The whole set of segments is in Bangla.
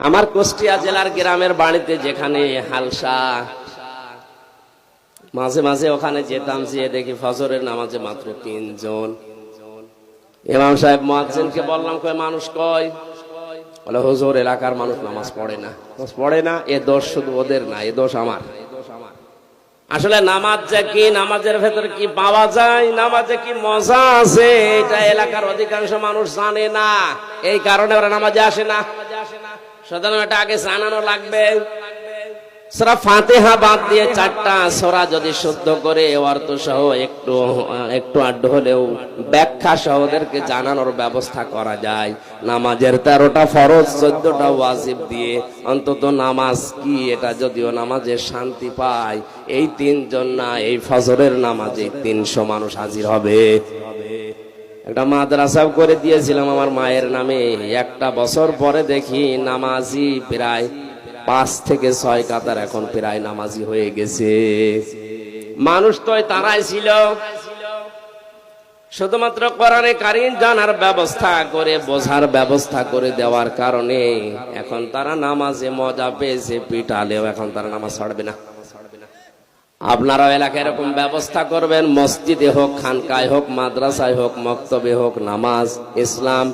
আমার কুষ্টিয়া জেলার গ্রামের বাড়িতে যেখানে হালসা, মাঝে মাঝে ওখানে যেতাম, যেয়ে দেখি ফজরের নামাজে মাত্র 3 জন। ইমাম সাহেব মুয়াজ্জিনকে বললাম, কই মানুষ কই? বলে হুজুর এলাকার মানুষ নামাজ পড়ে না। পড়ে না, এ দোষ শুধু ওদের না, এ দোষ আমার। আসলে নামাজ যে কি, নামাজের ভেতরে কি পাওয়া যায়, নামাজে কি মজা আছে, এটা এলাকার অধিকাংশ মানুষ জানে না। এই কারণে ওরা নামাজে আসে না। সুতরাং এটা আগে জানানো লাগবে। সূরা ফাতিহা বাদ দিয়ে 4টা সূরা যদি শুদ্ধ করে অর্থ সহ একটু আড্ডু হলেও ব্যাখ্যা সহ ওদেরকে জানানোর ব্যবস্থা করা যায়। নামাজের 13টা ফরজ, 14টা ওয়াজিব দিয়ে অন্তত নামাজ কি এটা যদিও নামাজের শান্তি পায়, এই 3 জন না, এই ফজরের নামাজে 300 মানুষ হাজির হবে। একটা মাদ্রাসাও করে দিয়েছিলাম আমার মায়ের নামে। 1টা বছর পরে দেখি নামাজি প্রায় 5 থেকে 6 কাতার এখন প্রায় নামাজি হয়ে গেছে। মানুষ তো তারাই ছিল, শুধুমাত্র কোরআনে কারীম জানার ব্যবস্থা করে, বোঝার ব্যবস্থা করে দেওয়ার কারণে এখন তারা নামাজে মজা পেয়েছে, পিটালেও এখন তারা নামাজ ছাড়বে না। আপনারাও এলাকায় এরকম ব্যবস্থা করবেন, মসজিদে হোক, খানকায় হোক, মাদ্রাসায় হোক, মক্তবে হোক, নামাজ ইসলাম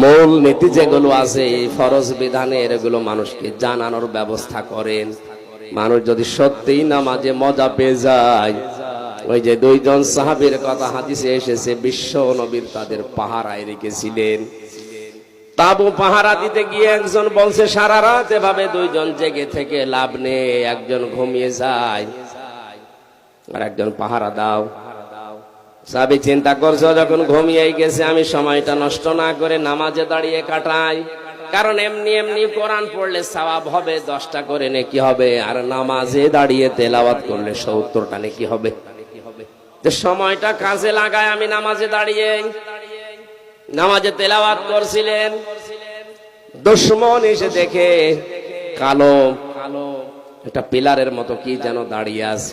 মূল নীতি যেগুলো আছে, এই ফরজ বিধানের এগুলো মানুষকে জানানোর ব্যবস্থা করেন। মানুষ যদি সত্যিই নামাজে মজা পেয়ে যায়, ওই যে 2 জন সাহাবীর কথা হাদিসে এসেছে, বিশ্ব নবীর তাদের পাহারায় রেখেছিলেন। তাবু পাহারা দিতে গিয়ে একজন বলছে, সারা রাত এভাবে 2 জন জেগে থেকে লাভ নেই, একজন ঘুমিয়ে যায় আর একজন পাহারা দাও। সাহাবী চিন্তা করছো, যখন ঘুমিয়ে গেছে আমি সময়টা নষ্ট না করে নামাজে দাঁড়িয়ে কাটাই, কারণ এমনি এমনি কোরআন পড়লে সওয়াব হবে 10টা করে নেকি হবে, আর নামাজে দাঁড়িয়ে তেলাওয়াত করলে 70টা নেকি হবে। যে সময়টা কাজে লাগায় আমি নামাজে দাঁড়িয়ে নামাজে তেলাওয়াত করছিলেন। দুশমন এসে দেখে কালো একটা পিলারের মতো কি যেন দাঁড়িয়ে আছে,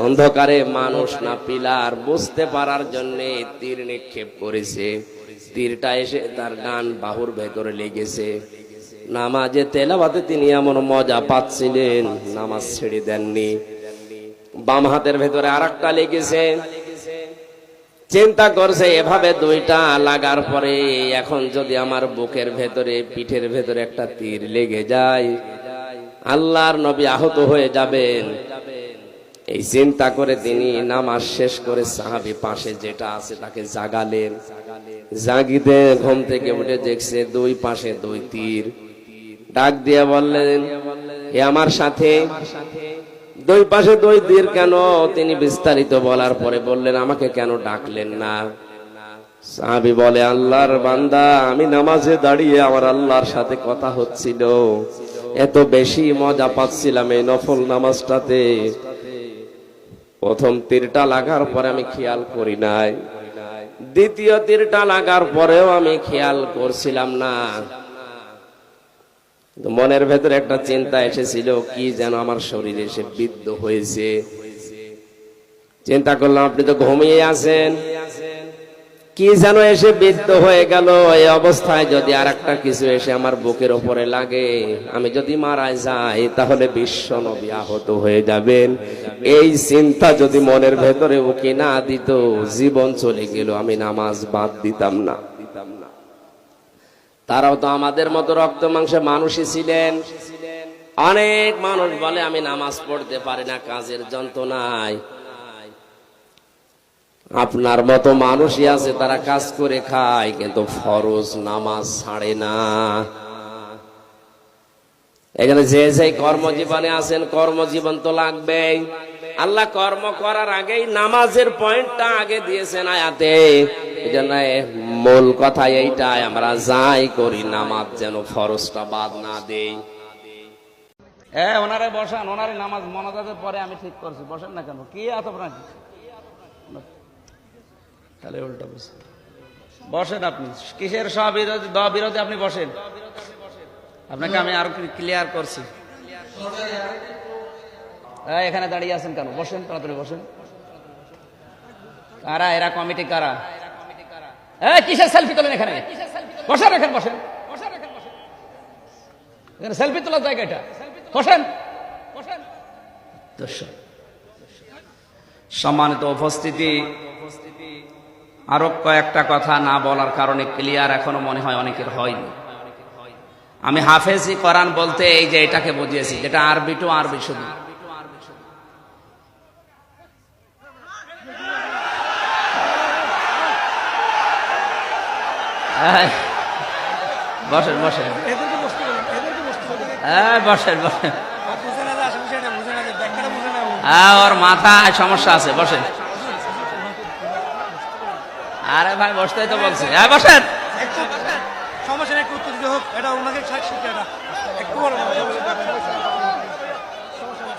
অন্ধকারে মানুষ না পিলার বুঝতে পারার জন্য তীর নিক্ষেপ করেছে। তীরটা এসে তার ডান বাহুর ভেতরে লেগেছে। নামাজে তেলাওয়াতে তিনি এমন মজা পাচ্ছিলেন, নামাজ ছেড়ে দেননি। বাম হাতের ভেতরে আরেকটা লেগেছে। চিন্তা করছে, এভাবে 2টা লাগার পরে এখন যদি আমার বুকের ভেতরে, পিঠের ভেতরে একটা তীর লেগে যায়, আল্লাহর নবী আহত হয়ে যাবেন। এই চিন্তা করে তিনি নামাজ শেষ করে সাহাবী পাশে যেটা আছে তাকে জাগালেন। জাগিতে ঘুম থেকে উঠে দেখছে 2 পাশে 2 তীর। ডাক দিয়ে বললেন, হে আমার সাথে, 2 পাশে 2 তীর কেন? তিনি বিস্তারিত বলার পরে বললেন, আমাকে কেন ডাকলেন না? সাহাবী বলে, আল্লাহর বান্দা, আমি নামাজে দাঁড়িয়ে আমার আল্লাহর সাথে কথা হচ্ছিল, এত বেশি মজা পাচ্ছিলাম এই নফল নামাজটাতে, প্রথম তীরটা লাগার পরে আমি খেয়াল করি নাই, দ্বিতীয় তীরটা লাগার পরেও আমি খেয়াল করছিলাম না। মনের ভেতরে একটা চিন্তা এসেছিল, কি যেন আমার শরীরে এসে বিদ্ধ হয়েছে। চিন্তা করলাম, আপনি তো ঘুমিয়ে আছেন, কি যেন এসে বিদ্ধ হয়ে গেল। এই অবস্থায় যদি আরেকটা কিছু এসে আমার বুকের উপরে লাগে, আমি যদি মারা যাই, তাহলে বিশ্ব নবী আহত হয়ে যাবেন। এই চিন্তা যদি মনের ভেতরে উকি না দিত, জীবন চলে গেল, আমি নামাজ বাদ দিতাম না। তারাও তো আমাদের মতো রক্ত মাংসে মানুষই ছিলেন। অনেক মানুষ বলে, আমি নামাজ পড়তে পারি না কাজের যন্ত্রণায়। আপনার মতো মানুষই আছে, তারা কাজ করে খায় কিন্তু ফরজ নামাজ ছাড়ে না। এখানে যে যে কর্মজীবনে আছেন, কর্মজীবন তো লাগবেই। আল্লাহ কর্ম করার আগেই নামাজের পয়েন্টটা আগে দিয়েছেন আয়াতে। এজন্য মূল কথা এইটাই, আমরা যাই করি নামাজ যেন ফরজটা বাদ না দেই। ওনারে বসান, ওনারে নামাজ মনাজাতের পরে আমি ঠিক করছি, বসেন না কেন? কি এত আপনাকে তাহলে উল্টা বসেন। আপনি কিসের স্ববিরোধী বিরোধী? আপনি বসেন, আপনাকে আমি আরো ক্লিয়ার করছি। এখানে দাঁড়িয়ে আছেন কেন? বসেন, তাড়াতাড়ি বসেন। কারা এরা? কমিটি কারা? কিসের সেলফি তোলেন এখানে? বসেন, এখানে বসেন। এখানে সেলফি তোলার জায়গা এটা। বসেন। দর্শক, সম্মানিত উপস্থিতি, আরো কয়েকটা কথা না বলার কারণে ক্লিয়ার এখনো মনে হয় অনেকের হয়নি। আমি হাফেজি কোরআন বলতে এই যে এটাকে বুঝিয়েছি, যেটা আরবি টু আরবি শুধু। বসেন বসেন, বসেন বসেন। ওর মাথায় সমস্যা আছে, বসেন। আরে ভাই বসতেই তো বলছে, হ্যাঁ বসেন।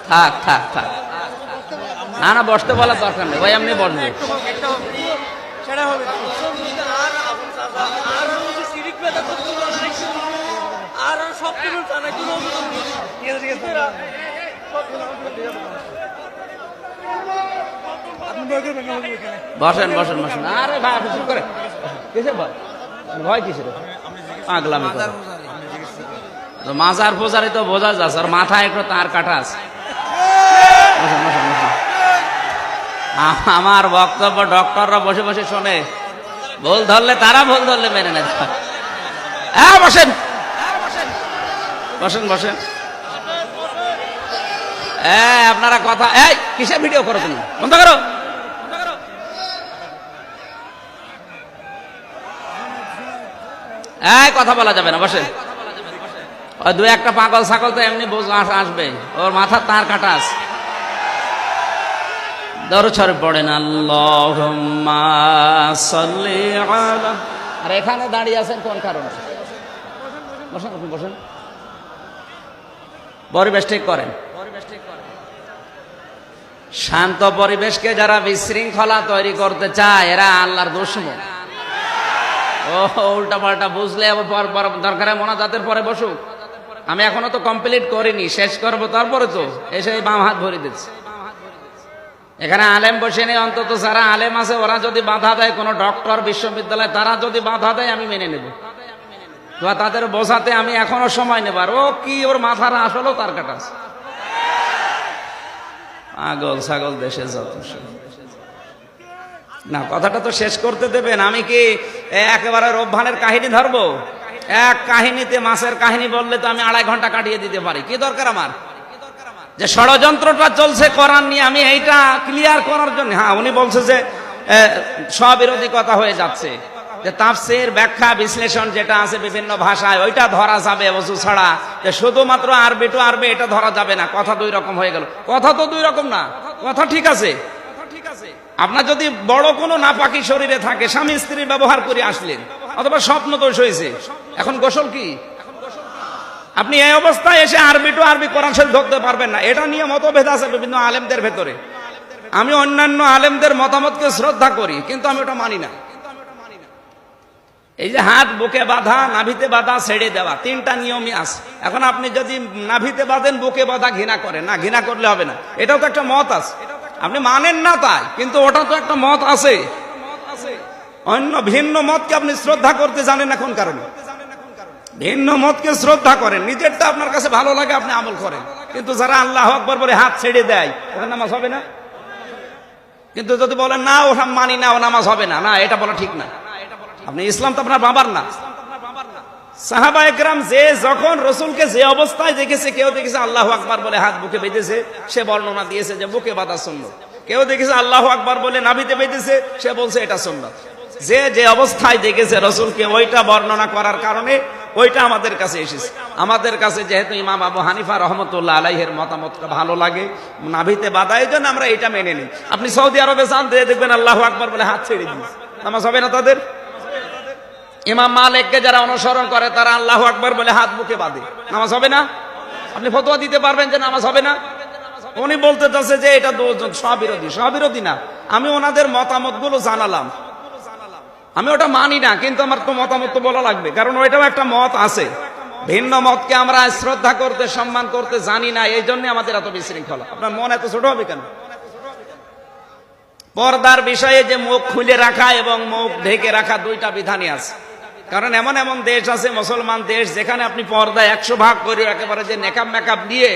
থাক থাক থাক, না না বসতে বলার দরকার নেই ভাই, এমনি বসবে। বসেন বসেন বসেন। আরে ভাই আপনি শুরু করেন, কিসে ভয়? ভয় কিসের? পাগলামি করে। মাজার পূজারি তো বোঝা যাচ্ছে, আর মাথায় একটু তার কাটা আছে। বসেন বসেন বসেন। আমার বক্তব্য ডক্টররা বসে বসে শোনে, ভুল ধরলে তারা ভুল ধরলে মেনে নেয়। হ্যাঁ বসেন বসেন বসেন। আপনারা কথা, এই কিসের ভিডিও করো তুমি? বন্ধ করো। কথা বলা যাবে না, বসেন। ওই দু একটা পাগল ছাগল তো এমনি আসবে, ওর মাথার তার কাটা আছে। দরুদ শরীফ পড়েন, আল্লাহুম্মা সাল্লি আলা। আর এখানে দাঁড়িয়ে আছেন কোন কারণে? বসেন আপনি বসেন, পরিবেশ ঠিক করেন। শান্ত পরিবেশকে যারা বিশৃঙ্খলা তৈরি করতে চায় এরা আল্লাহর দুশমন। ও উল্টা পাল্টা বুঝলে দরকার মোনাজাতের পরে বসুক। আমি এখনো তো কমপ্লিট করিনি, শেষ করবো তারপরে তো এসে বাম হাত ভরে দিচ্ছে। এখানে আলেম বসে নেই, অন্তত যারা আলেম আছে ওরা যদি বাধা দেয়, কোনো ডক্টর বিশ্ববিদ্যালয় তারা যদি বাধা দেয় আমি মেনে নেব। তো তাদের বোঝাতে আমি এখনো সময় নেব। আর ও কি ওর মাথার আসলেও তার কাটা আছে। পাগল ছাগল দেশে যত না, কথাটা তো শেষ করতে দেবেন। আমি কি একেবারে রোবভানের কাহিনী ধরবো? এক কাহিনীতে মাছের কাহিনী বললে তো আমি 2.5 ঘন্টা কাটিয়ে দিতে পারি। কি দরকার আমার? যে ষড়যন্ত্রটা চলছে কোরআন নিয়ে, আমি এইটা ক্লিয়ার করার জন্য। হ্যাঁ, উনি বলছে যে স্ববিরোধী কথা হয়ে যাচ্ছে, যে তাফসীর ব্যাখ্যা বিশ্লেষণ যেটা আছে বিভিন্ন ভাষায় ওইটা ধরা যাবে ওযু ছাড়া, যে শুধুমাত্র আরবি টু আরবি এটা ধরা যাবে না। কথা দুই রকম হয়ে গেল। কথা তো দুই রকম না, কথা ঠিক আছে। আপনার যদি বড় কোনো নাপাকি শরীরে থাকে, স্বামী স্ত্রী ব্যবহার করে আসলেন, অথবা স্বপ্ন দোষ হয়েছে, এখন গোসল কি? আপনি এই অবস্থায় এসে আরবি টু আরবি কোরআন শরীফ ধরতে পারবেন না। এটা নিয়ে মতভেদ আছে বিভিন্ন আলেমদের ভেতরে। আমি অন্যান্য আলেমদের মতামতকে শ্রদ্ধা করি, কিন্তু আমি ওটা মানি না। এই যে হাত বুকে বাঁধা, নাভিতে বাঁধা, ছেড়ে দেওয়া, 3টা নিয়মই আছে। এখন আপনি যদি নাভিতে বাঁধেন, বুকে বাঁধা ঘৃণা করেন না, ঘৃণা করলে হবে না। এটাও তো একটা মত আছে, আপনি মানেন না তাই, কিন্তু ওটা তো একটা মত আছে। অন্য ভিন্ন মতকে আপনি শ্রদ্ধা করতে জানেন না কোন কারণে? ভিন্ন মতকে শ্রদ্ধা করেন, নিজেরটা আপনার কাছে ভালো লাগে আপনি আমল করেন। কিন্তু যারা আল্লাহু আকবার বলে হাত ছেড়ে দেয়, ওখানে নামাজ হবে না। কিন্তু যদি বলেন না ওটা মানি না, ও নামাজ হবে না, না এটা বলা ঠিক না। আপনি ইসলাম তো আপনার বাবার না। সাহাবায়ে কেরাম যে যখন রসুলকে যে অবস্থায় দেখেছে, কেউ দেখেছে আল্লাহু আকবার বলে হাত বুকে বেঁধেছে, সে বর্ণনা দিয়েছে যে বুকে বাঁধা সুন্নাত। কেউ দেখেছে আল্লাহু আকবার বলে নাভিতে বেঁধেছে, সে বলছে এটা সুন্নাত। যে যে অবস্থায় দেখেছে রসুলকে, ওইটা বর্ণনা করার কারণে ওইটা আমাদের কাছে এসেছে। আমাদের কাছে যেহেতু ইমাম আবু হানিফা রহমতুল্লাহ আলাইহির মতামতটা ভালো লাগে, নাভিতে বাঁধা, এই জন্য আমরা এটা মেনে নিই। আপনি সৌদি আরবে যান, দেখবেন আল্লাহু আকবার বলে হাত ছেড়ে দিন, নামাজ হবে না তাদের। ইমাম মালিককে যারা অনুসরণ করে তারা আল্লাহু আকবার বলে হাত বুকে বাঁধে, নামাজ হবে না? আপনি ফতোয়া দিতে পারবেন যে নামাজ হবে না? উনি বলতে চাচ্ছে যে এটা স্ববিরোধী। স্ববিরোধী না, আমি ওনাদের মতামত গুলো জানালাম, আমি ওটা মানি না, কিন্তু আমার তো মতামত তো বলা লাগবে, কারণ ওইটাও একটা মত আছে। ভিন্ন মতকে আমরা শ্রদ্ধা করতে, সম্মান করতে জানি না, এই জন্য আমাদের এত বিশৃঙ্খলা। আপনার মন এত ছোট হবে কেন? পর্দার বিষয়ে যে মুখ খুলে রাখা এবং মুখ ঢেকে রাখা 2টা বিধানই আছে। কারণ এমন এমন দেশ আছে, মুসলমান দেশ, যেখানে আপনি পর্দায় 100 ভাগ করে একেবারে যে নেকাব মেকআপ নিয়ে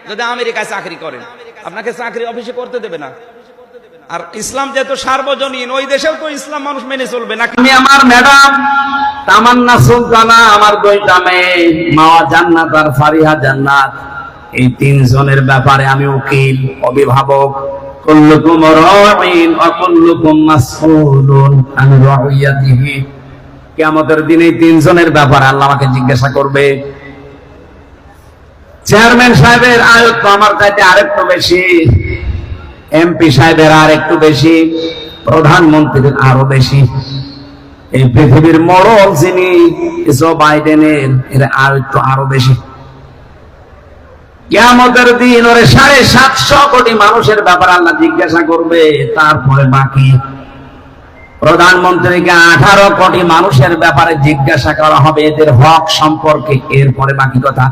যদি আমেরিকায় চাকরি করেন, আপনাকে চাকরি অফিসে করতে দেবে না। আর ইসলাম যেহেতু সার্বজনীন, ওই দেশেও তো ইসলাম মানুষ মেনে চলবে না। আমি আমার ম্যাডাম তামান্না সুলতানা, আমার 2টা মেয়ে মাওয়া জান্নাত আর ফারিহা জান্নাত, এই 3 জনের ব্যাপারে আমি উকিল, অভিভাবক। কুল্লুকুম রাঈন ওয়া কুল্লুকুম মাসউলুন আন রাইয়াতিহি। কিয়ামতের দিন এই 3 জনের ব্যাপারে আল্লাহ আমাকে জিজ্ঞাসা করবে। চেয়ারম্যান সাহেবের আয়ত্ত আমার চাইতে আরেকটু বেশি, এমপি সাহেবের আর একটু বেশি, প্রধানমন্ত্রীর আরো বেশি। এই পৃথিবীর মোড়ল যিনি জো বাইডেনের, এর আয়ত্ত আরো বেশি। কিয়ামতের দিন ওরে 750 কোটি মানুষের ব্যাপারে আল্লাহ জিজ্ঞাসা করবে, তারপরে বাকি। প্রধানমন্ত্রীকে 18 কোটি মানুষের ব্যাপারে জিজ্ঞাসা করা হবে এদের হক সম্পর্কে, এরপরে বাকি কথা।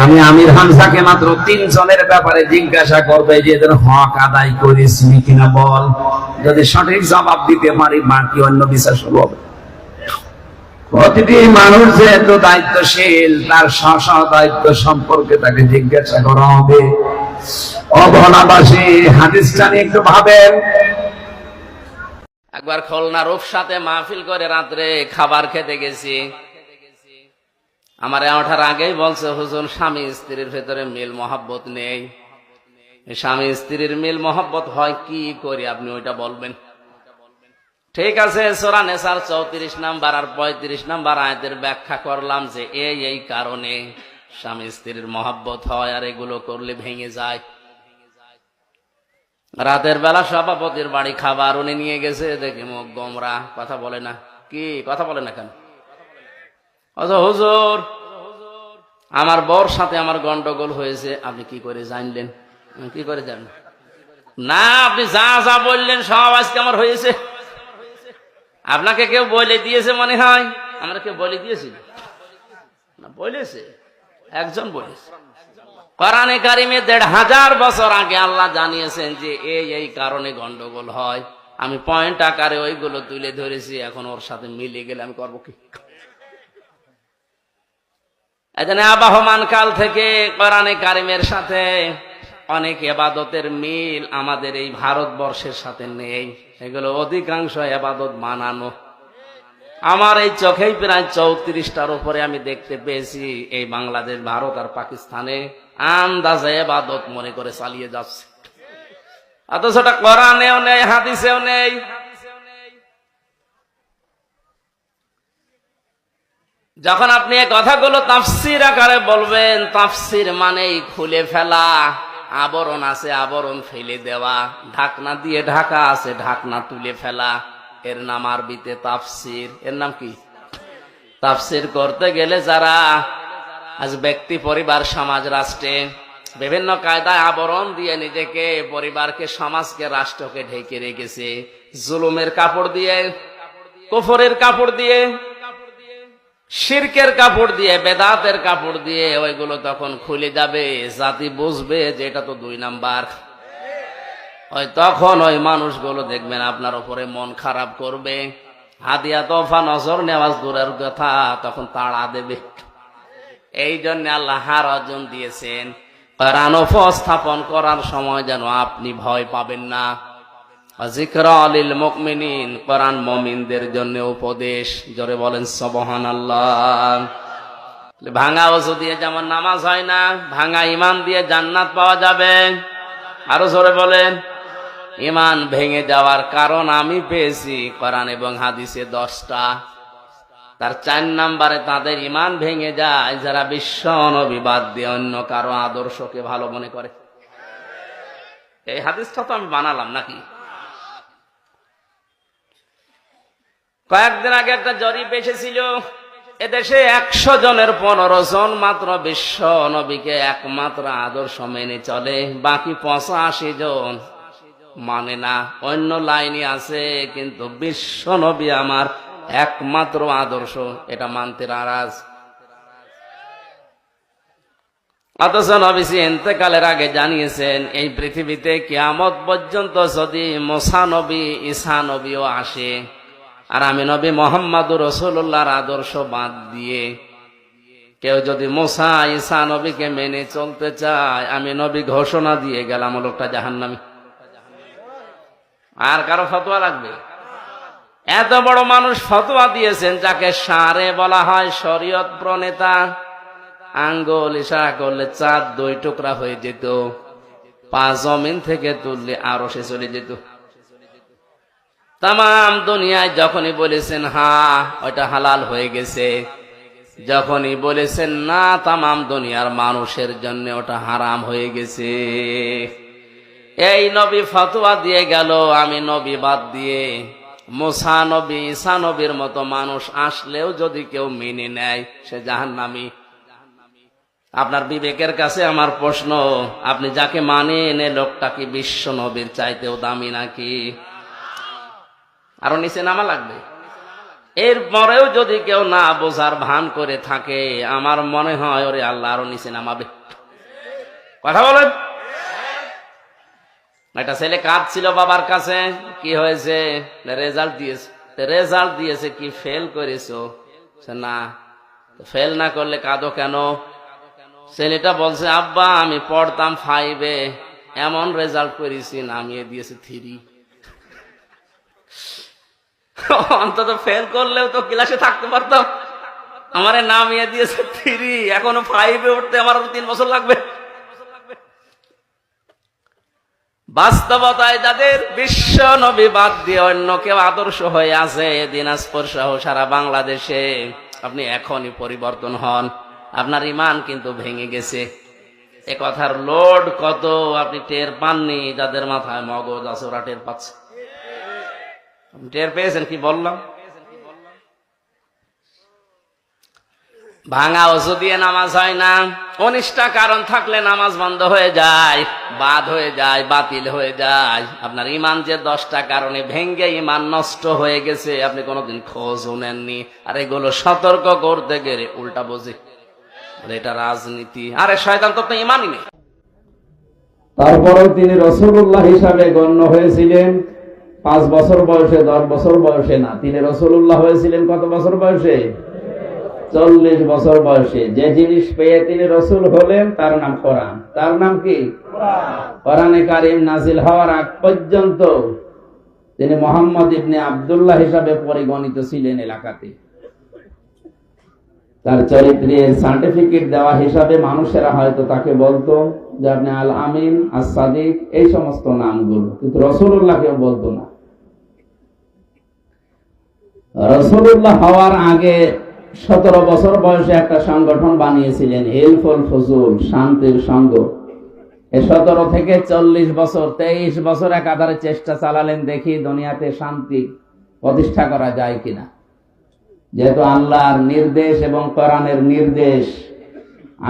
আমি আমির হামজাকে মাত্র 3 জনের ব্যাপারে জিজ্ঞাসা করবে যে এদের হক আদায় করেছি কিনা বল। যদি সঠিক জবাব দিতে পারি, বাকি অন্য বিচার শুরু হবে। প্রতিটি মানুষ যেহেতু দায়িত্বশীল, তার স্ব দায়িত্ব সম্পর্কে তাকে জিজ্ঞাসা করা হবে। অবলাবাসী হাদিসটা নিয়ে একটু ভাবেন। একবার খুলনা রূপসাতে মাহফিল করে রাত্রে খাবার খেতে গেছি। আমার ওঠার আগেই বলছে, হুজুর স্বামী স্ত্রীর ভেতরে মিল মহাব্বত নেই। স্বামী স্ত্রীর মিল মহাব্বত হয় কি করি, আপনি ওইটা বলবেন। ঠিক আছে, সূরা নিসার 34 নাম্বার আর 35 নাম্বার আয়াতের ব্যাখ্যা করলাম যে এই কারণে স্বামী স্ত্রীর মহাব্বত হয়, আর এগুলো করলে ভেঙে যায়। রাতের বেলা সভাপতির বাড়ি খাবার উনি নিয়ে গেছে, দেখি মুখ গোমরা, কথা বলে না। কি কথা বলে না কেন? হুজুর আমার বউর সাথে আমার গন্ডগোল হয়েছে। আপনি কি করে জানলেন? কি করে জানেন? না, আপনি যা যা বললেন সব আজকে আমার হয়েছে। আপনাকে কেউ বলে দিয়েছে মনে হয়? আমরা কেউ বলে দিয়েছি না, বলেছে একজন বলেছে। কোরআনে কারিমে 1500 বছর আগে আল্লাহ জানিয়েছেন যে এই কারণে গন্ডগোল হয়। আমি পয়েন্ট আকারে ওইগুলো তুলে ধরেছি, এখন ওর সাথে মিলে গেলে আমি করবো কি? এজন্য আবাহমান কাল থেকে কোরআনে কারিমের সাথে অনেক ইবাদতের মিল আমাদের এই ভারতবর্ষের সাথে নেই। এগুলো অধিকাংশ ইবাদত বানানো। আমার এই চোখেই প্রায় 34টার উপরে আমি দেখতে পেয়েছি এই বাংলাদেশ, ভারত আর পাকিস্তানে আন্দাজে ইবাদত মনে করে চালিয়ে যাচ্ছে। অথচ এটা কোরআনেও নেই, হাদিসেও নেই। যখন আপনি এই কথাগুলো তাফসীর আকারে বলবেন, তাফসীর মানেই খুলে ফেলা। আবরণ আছে, আবরণ ফেলে দেওয়া। ঢাকনা দিয়ে ঢাকা আছে, ঢাকনা তুলে ফেলা। এর নাম আরবিতে তাফসীর। এর নাম কি? তাফসীর করতে গেলে যারা আজ ব্যক্তি, পরিবার, সমাজ, রাষ্ট্রে বিভিন্ন কায়দায় আবরণ দিয়ে নিজেকে, পরিবারকে, সমাজকে, রাষ্ট্রকে ঢেকে রেখেছে, জুলুমের কাপড় দিয়ে, কুফরের কাপড় দিয়ে, শিরকের কাপড় দিয়ে, বেদাতের কাপড় দিয়ে, ওইগুলো তখন খুলে যাবে। জাতি বুঝবে যে এটা তো 2 নাম্বার। ওই তখন ওই মানুষগুলো দেখবেন আপনার উপরে মন খারাপ করবে। হাদিয়া তোফা নজর নেওয়াজ দূরের কথা, তখন তাড়া দেবে। এই জন্য আল্লাহ হার অর্জন দিয়েছেন, কোরআন উপস্থাপন করার সময় যেন আপনি ভয় পাবেন না। যিকরা লিল মুমিনিন, কোরআন মুমিনদের জন্য উপদেশ। জোরে বলেন সুবহানাল্লাহ। ভাঙা ওযু দিয়ে যেমন নামাজ হয় না, ভাঙা ঈমান দিয়ে জান্নাত পাওয়া যাবে। আরো জোরে বলেন। ঈমান ভেঙে যাওয়ার কারণ আমি পেয়েছি কোরআন এবং হাদিসে 10টা। তার 4 নম্বরে তাদের ঈমান ভেঙে যায় যারা বিশ্ব নবী বাদ দিয়ে অন্য কারো আদর্শকে ভালো মনে করে। এই হাদিসটা তো আমি বানালাম নাকি? কয়েকদিন আগে একটা জরিপ এসেছিল, এদেশে 100 জনের 15 জন মাত্র বিশ্ব নবীকে একমাত্র আদর্শ মেনে চলে, বাকি 85 জন মানে না। অন্য লাইনে আছে, কিন্তু বিশ্ব নবী আমার একমাত্র আদর্শ, এটা মানতে নারাজ। অথচ নবীজি ইন্তেকালের আগে জানিয়েছেন এই পৃথিবীতে কিয়ামত পর্যন্ত যদি মুসা নবী, ঈসা নবীও আসে আর আমি নবী মুহাম্মদুর রাসূলুল্লাহর আদর্শ বাদ দিয়ে কেউ যদি মুসা ঈসা নবীকে মেনে চলতে চায়, আমি নবী ঘোষণা দিয়ে গেলাম লোকটা জাহান্নামী। আর কারো ফতোয়া লাগবে? এত বড় মানুষ ফতোয়া দিয়েছেন, যাকে সারে বলা হয়, শরীয়ত প্রণেতা। আঙ্গুল ইশারা করলে চাঁদ 2 টুকরা হয়ে যেত, পা জমিন থেকে তুললে আরো সে চলে যেত। তাম দুনিয়ায় যখনই বলেছেন হ্যাঁ ওইটা হালাল হয়ে গেছে, যখনই বলেছেন না তাম দুনিয়ার মানুষের জন্য ওটা হারাম হয়ে গেছে। এই নবী ফতোয়া দিয়ে গেল, আমি নবী বাদ দিয়ে মুসা নবী ঈসা নবীর মতো মানুষ আসলেও যদি কেউ মেনে নেয়, সে জাহান্নামী। আপনার বিবেকের কাছে আমার প্রশ্ন, আপনি যাকে মানেন এ লোকটা কি বিশ্ব নবীর চাইতেও দামি নাকি? আরো নিচে নামা লাগবে। এরপরেও যদি কেউ না বোঝার ভান করে থাকে, আমার মনে হয় ওরে আল্লাহ আরো নিচে নামাবে। কথা বলেন। একটা ছেলে কাঁদছিল বাবার কাছে, কি হয়েছে? রেজাল্ট দিয়েছে। রেজাল্ট দিয়েছে কি ফেল করেছো? না, ফেল না করলে কাঁদো কেন? ছেলেটা বলছে আব্বা আমি পড়তাম 5-এ, এমন রেজাল্ট করেছি নামিয়ে দিয়েছে 3। অন্তত ফেল করলেও তো ক্লাসে থাকতে পারতাম, আমারে নামিয়ে দিয়েছে 3, এখনো 5-এ উঠতে আমার 3 বছর লাগবে। বাস্তবতায় যাদের বিশ্ব নবী বাদ দিয়ে অন্য কেউ আদর্শ হয়ে আছে দিনাজপুর সহ সারা বাংলাদেশে, আপনি এখনই পরিবর্তন হন, আপনার ঈমান কিন্তু ভেঙে গেছে। এ কথার লোড কত আপনি টের পাননি, যাদের মাথায় মগজ আছে ওরা টের পাচ্ছে। টের পেয়েছেন কি বললাম? ভাঙা ওযু দিয়ে নামাজ হয় না, 19টা কারণ থাকলে নামাজ বন্ধ হয়ে যায়, বাদ হয়ে যায়, বাতিল হয়ে যায়। আপনার ঈমান যে 10টা কারণে ভেঙ্গে ঈমান নষ্ট হয়ে গেছে, আপনি কোনোদিন খোঁজও নেননি। আর এগুলো সতর্ক করতে গেলে উল্টা বোঝে এটা রাজনীতি। আরে শয়তান তো আপনার ঈমানই নেই। তারপরেও তিনি রাসূলুল্লাহ হিসাবে গণ্য হয়েছিলেন 5 বছর বয়সে, 10 বছর বয়সে না। তিনি রাসূলুল্লাহ হয়েছিলেন কত বছর বয়সে? 40 বছর বয়সে। যে জিনিস পেয়ে তিনি রাসূল হলেন তার নাম কোরআন। তার নাম কি? কোরআনে কারীম নাজিল হওয়ার আগ পর্যন্ত তিনি মুহাম্মদ ইবনে আব্দুল্লাহ হিসাবে পরিগণিত ছিলেন এলাকাতে। তার চরিত্রের সার্টিফিকেট দেওয়া হিসাবে মানুষেরা হয়তো তাকে বলতো যে আপনি আল আমিন, আস সাদিক, এই সমস্ত নামগুলো, কিন্তু রাসূলুল্লাহ কেউ বলতো না। রাসূলুল্লাহ হওয়ার আগে 17 বছর বয়সে একটা সংগঠন বানিয়েছিলেন, হিলফুল ফুজুল, শান্তির সংঘ। 17 থেকে 40 বছর, 23 বছর একাধারে চেষ্টা চালালেন, দেখি দুনিয়াতে শান্তি প্রতিষ্ঠা করা যায় কিনা। যেহেতু আল্লাহর নির্দেশ এবং কোরআনের নির্দেশ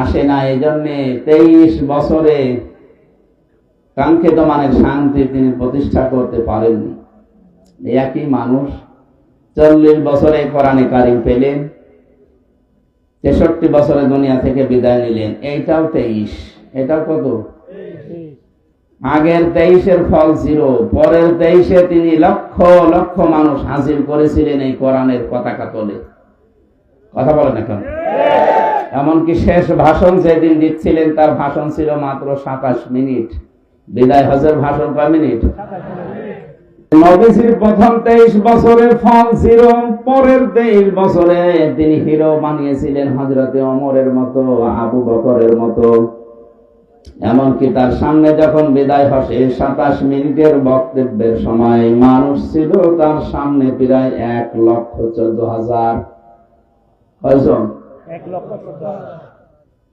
আসে না, এই জন্য 23 বছরে কাঙ্ক্ষিত মানের শান্তি তিনি প্রতিষ্ঠা করতে পারেননি। একই মানুষ 40 বছরে কোরআনে কারীম পেলেন, 63 বছরে দুনিয়া থেকে বিদায় নিলেন। এইটাও 23, এটাও কত? আগের 23-এর ফল 0, পরের 23-এ তিনি লক্ষ লক্ষ মানুষ হাজির করেছিলেন এই কোরআনের পতাকা তোলে। কথা বলেন এখন। এমনকি শেষ ভাষণ যেদিন দিচ্ছিলেন তার ভাষণ ছিল মাত্র 27 মিনিট। বিদায় হজের ভাষণ কয় মিনিট? নবীজির প্রথম 23 বছরে ফল 0, পরের 23 বছরে তিনি হিরো বানিয়েছিলেন হযরতে ওমরের মতো, আবু বকরের মতো। এমনকি তার সামনে যখন বিদায় হসে 27 মিনিটের বক্তব্যের সময় মানুষ ছিল তার সামনে প্রায় 1,14,000। কয়জন?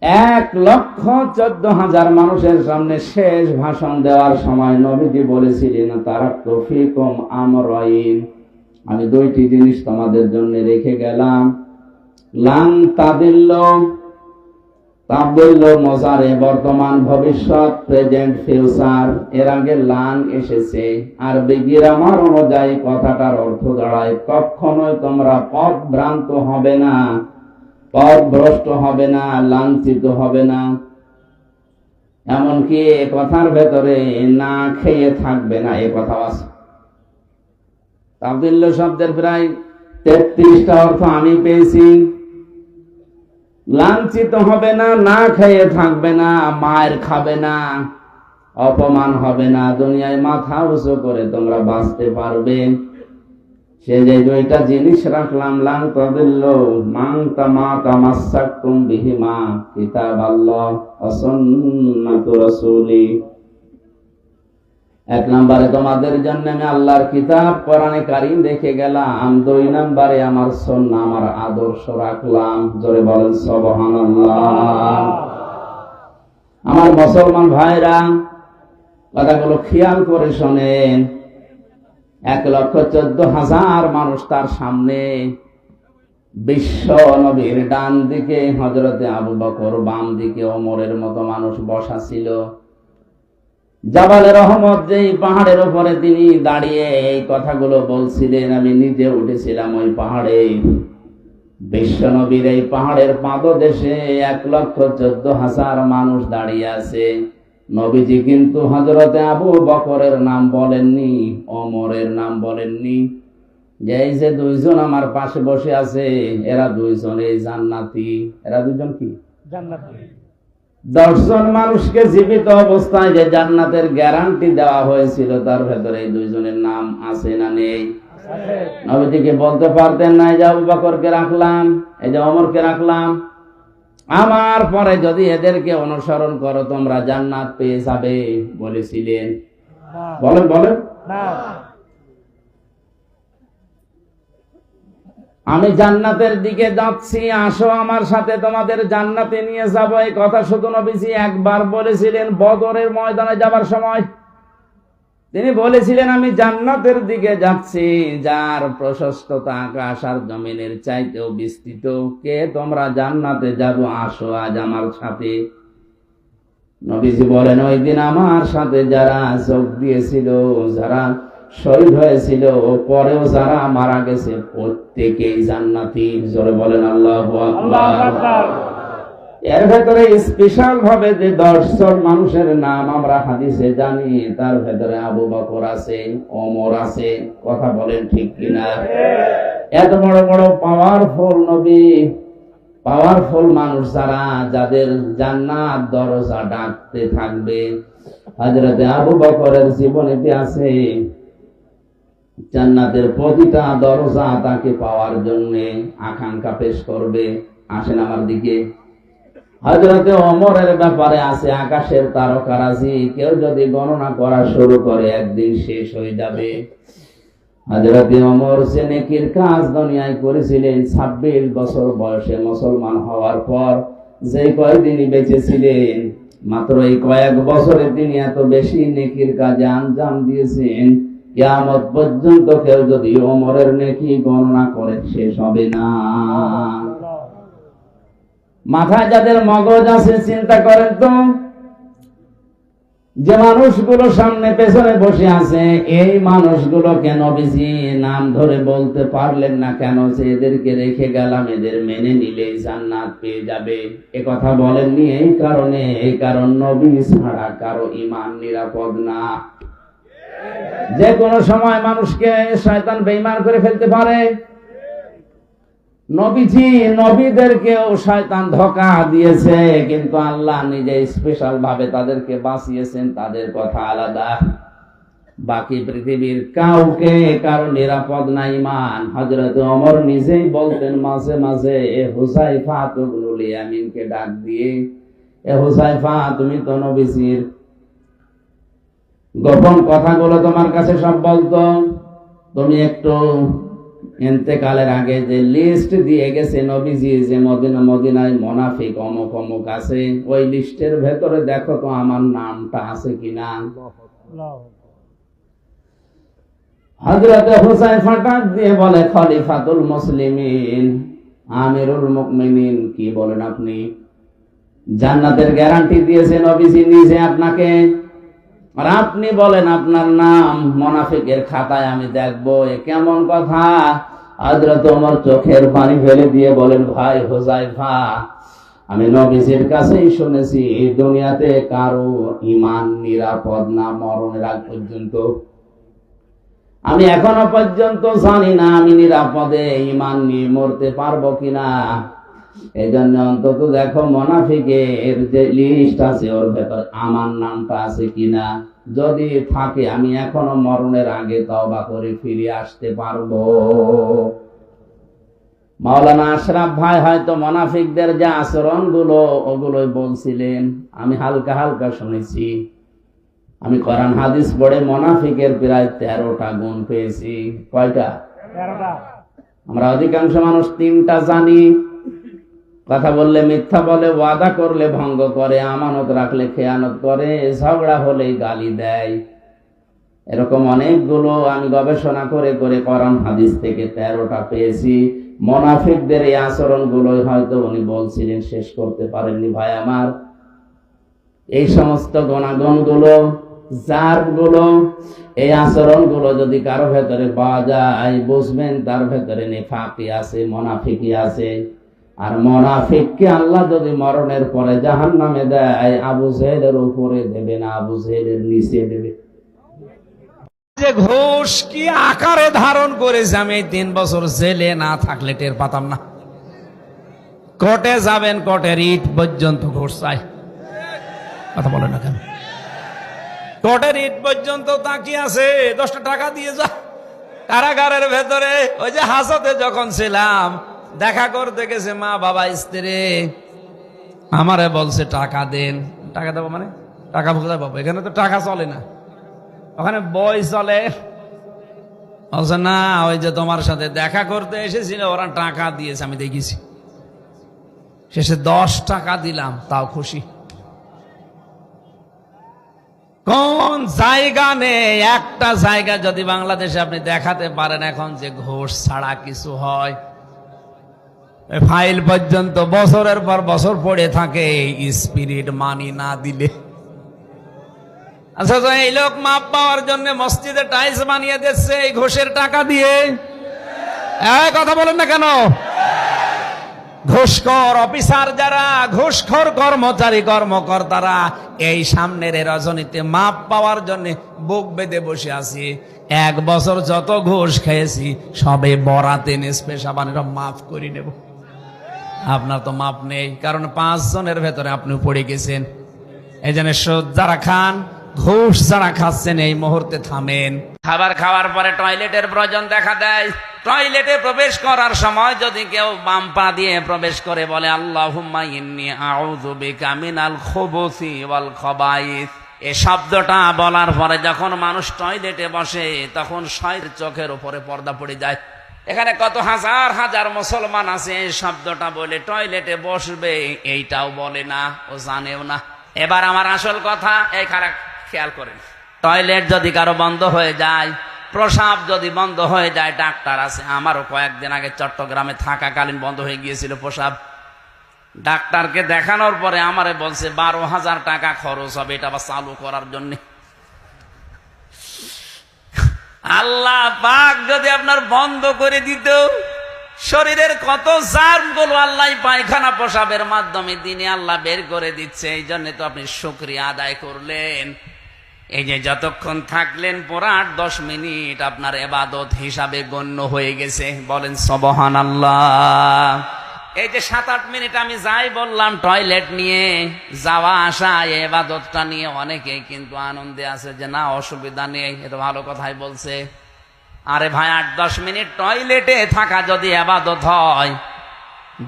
1,14,000 মানুষের সামনে শেষ ভাষণ দেওয়ার সময় নবীজি বলেছিলেন, তারাক্তু ফীকুম আমরাইন, আমি 2টি জিনিস তোমাদের জন্য রেখে গেলাম। লান তাদিল্লু, তাদিল্লু মজারে, বর্তমান ভবিষ্যৎ, প্রেজেন্ট ফিউচার। এর আগে লান এসেছে, আর গ্রামার অনুযায়ী কথাটার অর্থ দাঁড়ায় কখনোই তোমরা পথভ্রান্ত হবে না, পথভ্রষ্ট হবে না, লাঞ্ছিত হবে না। এমনকি এ কথার ভেতরে না খেয়ে থাকবে না, এ কথা আছে। তাদিল্লু শব্দের প্রায় 33টা অর্থ আমি পেয়েছি। লাঞ্ছিত হবে না, না খেয়ে থাকবে না, মায়ের খাবে না, অপমান হবে না, দুনিয়ায় মাথা উঁচু করে তোমরা বাঁচতে পারবে। সে যে দুইটা জিনিস রাখলাম, লান তাদিল্লু মান তামাসাকতুম বিহিমা কিতাবাল্লাহ ওয়া সুন্নাতু রাসূলি। 1 নম্বরে তোমাদের জন্য আমি আল্লাহর কিতাব কোরআনে কারীম রেখে গেলাম, 2 নম্বরে আমার সুন্নাহ, আমার আদর্শ রাখলাম। জোরে বলেন সুবহানাল্লাহ। আমার মুসলমান ভাইরা, কথাগুলো খেয়াল করে শোনেন। 1,14,000 মানুষ তার সামনে, বিশ্ব নবীর ডান দিকে হযরতে আবু বকর, বাম দিকে ওমরের মতো মানুষ বসা ছিল। জাবালে রহমত, যেই পাহাড়ের উপরে তিনি দাঁড়িয়ে এই কথাগুলো বলছিলেন, আমি নিজে উঠেছিলাম ওই পাহাড়ে। বিশ্ব নবীর এই পাহাড়ের পাদদেশে 1,14,000 মানুষ দাঁড়িয়ে আছে। নবীজি কিন্তু হযরতে আবু বকরের নাম বলেননি, ওমরের নাম বলেননি। যে এই যে 2 জন আমার পাশে বসে আছে, এরা 2 জন এই জান্নাতি। এরা 2 জন কি জান্নাতি? 10 জন মানুষকে জীবিত অবস্থায় যে জান্নাতের গ্যারান্টি দেওয়া হয়েছিল, তার ভেতরে এই 2 জনের নাম আছে না নেই? নবীজিকে বলতে পারতেন না, এই যে আবু বকরকে রাখলাম, এই যে ওমরকে রাখলাম, আমার পরে যদি এদেরকে অনুসরণ করো তোমরা জান্নাত পেয়ে যাবে, বলেছিলেন? বলেন বলেন না। আমি জান্নাতের দিকে যাচ্ছি, আসো আমার সাথে, তোমাদের জান্নাতে নিয়ে যাব। এই কথা শুধু নবীজি একবার বলেছিলেন বদরের ময়দানে যাবার সময়। তিনি বলেছিলেন, আমি জান্নাতের দিকে যাচ্ছি, যার প্রশস্ততা আকাশ আর জমিনের চাইতেও বিস্তৃত। কে তোমরা জান্নাতে যাবো, আসো আজ আমার সাথে। নবীজি বলেন, ওই দিন আমার সাথে যারা যোগ দিয়েছিল, যারা শহীদ হয়েছিল, পরেও যারা মারা গেছে, প্রত্যেকেই জান্নাতি। জোরে বলেন আল্লাহু আকবার। এর ভেতরে স্পেশাল ভাবে যে 10 জন মানুষের নাম আমরা হাদিসে জানি, তার ভেতরে আবু বকর আছে, ওমর আছে। কথা বলেন ঠিক কিনা? এত বড় বড় পাওয়ারফুল নবী, পাওয়ারফুল মানুষ যারা, যাদের জান্নাত দরজা ডাকতে থাকবে, হযরতে আবু বকরের জীবনীতে আছে জান্নাতের প্রতিটা দরজা তাকে পাওয়ার জন্য আকাঙ্ক্ষা পেশ করবে। আসেন আমার দিকে। হযরতে ওমরের ব্যাপারে আছে আকাশের তারকারাজি, কেউ যদি গণনা করা শুরু করে একদিন শেষ হয়ে যাবে। হযরতে ওমর যে নেকির কাজ দুনিয়ায় করেছিলেন, 26 বছর বয়সে মুসলমান হওয়ার পর যে কয়েকদিনই বেঁচে ছিলেন, মাত্র এই কয়েক বছরে তিনি এত বেশি নেকির কাজে আঞ্জাম দিয়েছেন, কিয়ামত পর্যন্ত কেউ যদি ওমরের নেকি গণনা করে শেষ হবে না। মাথায় যাদের মগজ আছে চিন্তা করেন তো, যে মানুষগুলো সামনে পেছনে বসে আছে, এই মানুষগুলোকে নবীজি নাম ধরে বলতে পারলেন না কেন? যে এদেরকে রেখে গেলাম, এদের মেনে নিলেই জান্নাত পেয়ে যাবে। এ কথা বলেননি এই কারণে, এই কারণ নবী ছাড়া কারো ঈমান নিরাপদ না। যে কোনো সময় মানুষকে শয়তান বেঈমান করে ফেলতে পারে। নবীজি নবীদেরকেও শয়তান ধোঁকা দিয়েছে, কিন্তু আল্লাহ নিজে স্পেশাল ভাবে তাদেরকে বাঁচিয়েছেন। তাদের কথা আলাদা। বাকি পৃথিবীর কাউকে কারো নিরাপদ না ঈমান। হযরত ওমর নিজেই বলতেন মাঝে মাঝে, এ হুযায়ফা ইবনুল ইয়ামিনকে ডাক দিয়ে, এ হুযায়ফা, তুমি তো নবীজির গোপন কথাগুলো তোমার কাছে সব বলতো, তুমি একটু ইন্তেকালের আগে যে লিস্ট দিয়ে গেছে নবীজি, যে মদিনায় মুনাফিক অমুক অমুক আছে, ওই লিস্টের ভেতরে দেখো তো আমার নামটা আছে কিনা। হযরতে হুযায়ফা ডাক দিয়ে বলে, খলিফাতুল মুসলিমিন, আমিরুল মুমিনিন, কি বলেন আপনি? জান্নাতের গ্যারান্টি দিয়েছে নবীজি নিজে আপনাকে, আর আপনি বলেন আপনার নাম মুনাফিকের খাতায় আমি দেখবো? এ কেমন কথা? হযরত ওমর চোখের পানি ফেলে দিয়ে বলেন, ভাই হুযায়ফা, আমি নবীজির কাছেই শুনেছি দুনিয়াতে কারো ঈমান নিরাপদ না মরণের আগ পর্যন্ত। আমি এখনো পর্যন্ত জানি না আমি নিরাপদে ঈমান নিয়ে মরতে পারবো কিনা। এই জন্য অন্তত দেখো মুনাফিকের যে লিস্ট আছে ওর ভেতর আমার নামটা আছে কিনা। যদি থাকে আমি এখনো মরণের আগে তওবা করে ফিরে আসতে পারবো। মাওলানা আশরাফ ভাই হয়তো মুনাফিকদের যে আচরণ গুলো ওগুলোই বলছিলেন, আমি হালকা হালকা শুনেছি। আমি কোরআন হাদিস পড়ে মুনাফিকের প্রায় 13টা গুণ পেয়েছি। কয়টা? 13টা। আমরা অধিকাংশ মানুষ 3টা জানি। কথা বললে মিথ্যা বলে, ওয়াদা করলে ভঙ্গ করে, আমানত রাখলে খেয়ানত করে, ঝগড়া হলেই গালি দেয়। এরকম অনেকগুলো আমি গবেষণা করে করে কোরআন হাদিস থেকে 13টা পেয়েছি। মুনাফিকদের এই আচরণ গুলোই হয়তো উনি বলছিলেন, শেষ করতে পারেননি। ভাই আমার, এই সমস্ত গুণাগুণ গুলো, জার গুলো, এই আচরণ গুলো যদি কারো ভেতরে পাওয়া যায়, বুঝবেন তার ভেতরে নিফাকি আছে, মুনাফিকি আছে। আর মুনাফিককে আল্লাহ যদি মরণের পরে জাহান্নামে দেয়, আবু জেহেলের উপরে দেবে না, আবু জেহেলের নিচে দেবে। যে ঘুষ কি আকারে ধারণ করেছে, আমি 3 বছর জেলে না থাকলে টের পাতাম না। কোর্টে যাবেন, কোর্টের ইট পর্যন্ত ঘুষ চাই। কথা বলেন না কেন? কোর্টের ইট পর্যন্ত তাকিয়ে আছে, 10টা টাকা দিয়ে যা। কারাগারের ভেতরে ওই যে হাজতে যখন ছিলাম, দেখা করতে গেছে মা বাবা স্ত্রী, আমারে বলছে টাকা দেন। টাকা দেবো মানে টাকা কোথায় পাবো? এখানে তো টাকা চলে না, ওখানে বই চলে। বলছে না, ওই যে তোমার সাথে দেখা করতে এসেছিল ওরা টাকা দিয়েছে, আমি দেখেছি। শেষে 10 টাকা দিলাম, তাও খুশি। কোন জায়গা নেই, একটা জায়গা যদি বাংলাদেশে আপনি দেখাতে পারেন এখন যে ঘুষ ছাড়া কিছু হয়। ফাইল পর্যন্ত বছরের পর বছর পড়ে থাকে স্পিরিট মানি না দিলে। আচ্ছা, তো এই লোক মাপ পাওয়ার জন্য মসজিদে টাইলস বানিয়ে দিচ্ছে এই ঘুষের টাকা দিয়ে। কথা বলেন না কেন? ঘুষখোর অফিসার যারা, ঘুষখোর কর্মচারী কর্মকর্তারা এই সামনের রজনীতে মাপ পাওয়ার জন্য বুক বেঁধে বসে আছি। 1 বছর যত ঘুষ খেয়েছি সবে বরাতে নেসপে সাবানের মাফ করে নেব। আপনার তো মাপ নেই, কারণ 5 জনের ভেতরে আপনি পড়ে গেছেন। এই জন্য সুদ যারা খান, ঘুষ যারা খাচ্ছেন, এই মুহূর্তে থামেন। খাবার খাওয়ার পরে টয়লেটের প্রয়োজন দেখা দেয়। টয়লেটে প্রবেশ করার সময় যদি কেউ বাম পা দিয়ে প্রবেশ করে বলে আল্লাহুম্মা ইন্নী আউযু বিকা মিনাল খুবুসি ওয়াল খাবাইস, এই শব্দটা বলার পরে যখন মানুষ টয়লেটে বসে তখন শয়তানের চোখের উপরে পর্দা পড়ে যায়। এখানে কত হাজার হাজার মুসলমান আছে এই শব্দটা বলে টয়লেটে বসবে, এইটাও বলে না, ও জানেও না। এবার আমার আসল কথা, এই খারাপ খেয়াল করেন, টয়লেট যদি কারো বন্ধ হয়ে যায়, প্রসাব যদি বন্ধ হয়ে যায়, ডাক্তার আছে। আমারও কয়েকদিন আগে চট্টগ্রামে থাকাকালীন বন্ধ হয়ে গিয়েছিল প্রসাব। ডাক্তারকে দেখানোর পরে আমারে বলছে 12,000 টাকা খরচ হবে এটা আবার চালু করার জন্য। আল্লাহ পাক যদি আপনার বন্ধ করে দিত, শরীরের কত জার্ম গুলো আল্লাহ পায়খানা প্রসাবের মাধ্যমে দিনে আল্লাহ বের করে দিচ্ছে। এই জন্য তো আপনি শুকরিয়া আদায় করলেন। এই যে যতক্ষণ থাকলেন পুরা 8-10 মিনিট আপনার ইবাদত হিসাবে গণ্য হয়ে গেছে। বলেন সুবহানাল্লাহ। এই যে 7-8 মিনিট আমি যাই বললাম টয়লেট নিয়ে যাওয়া আসা, এই ইবাদতটা নিয়ে অনেকেই কিন্তু আনন্দে আছে যে না অসুবিধা নেই, এটা ভালো কথাই বলছে। আরে ভাই, 8-10 মিনিট টয়লেটে থাকা যদি ইবাদত হয়,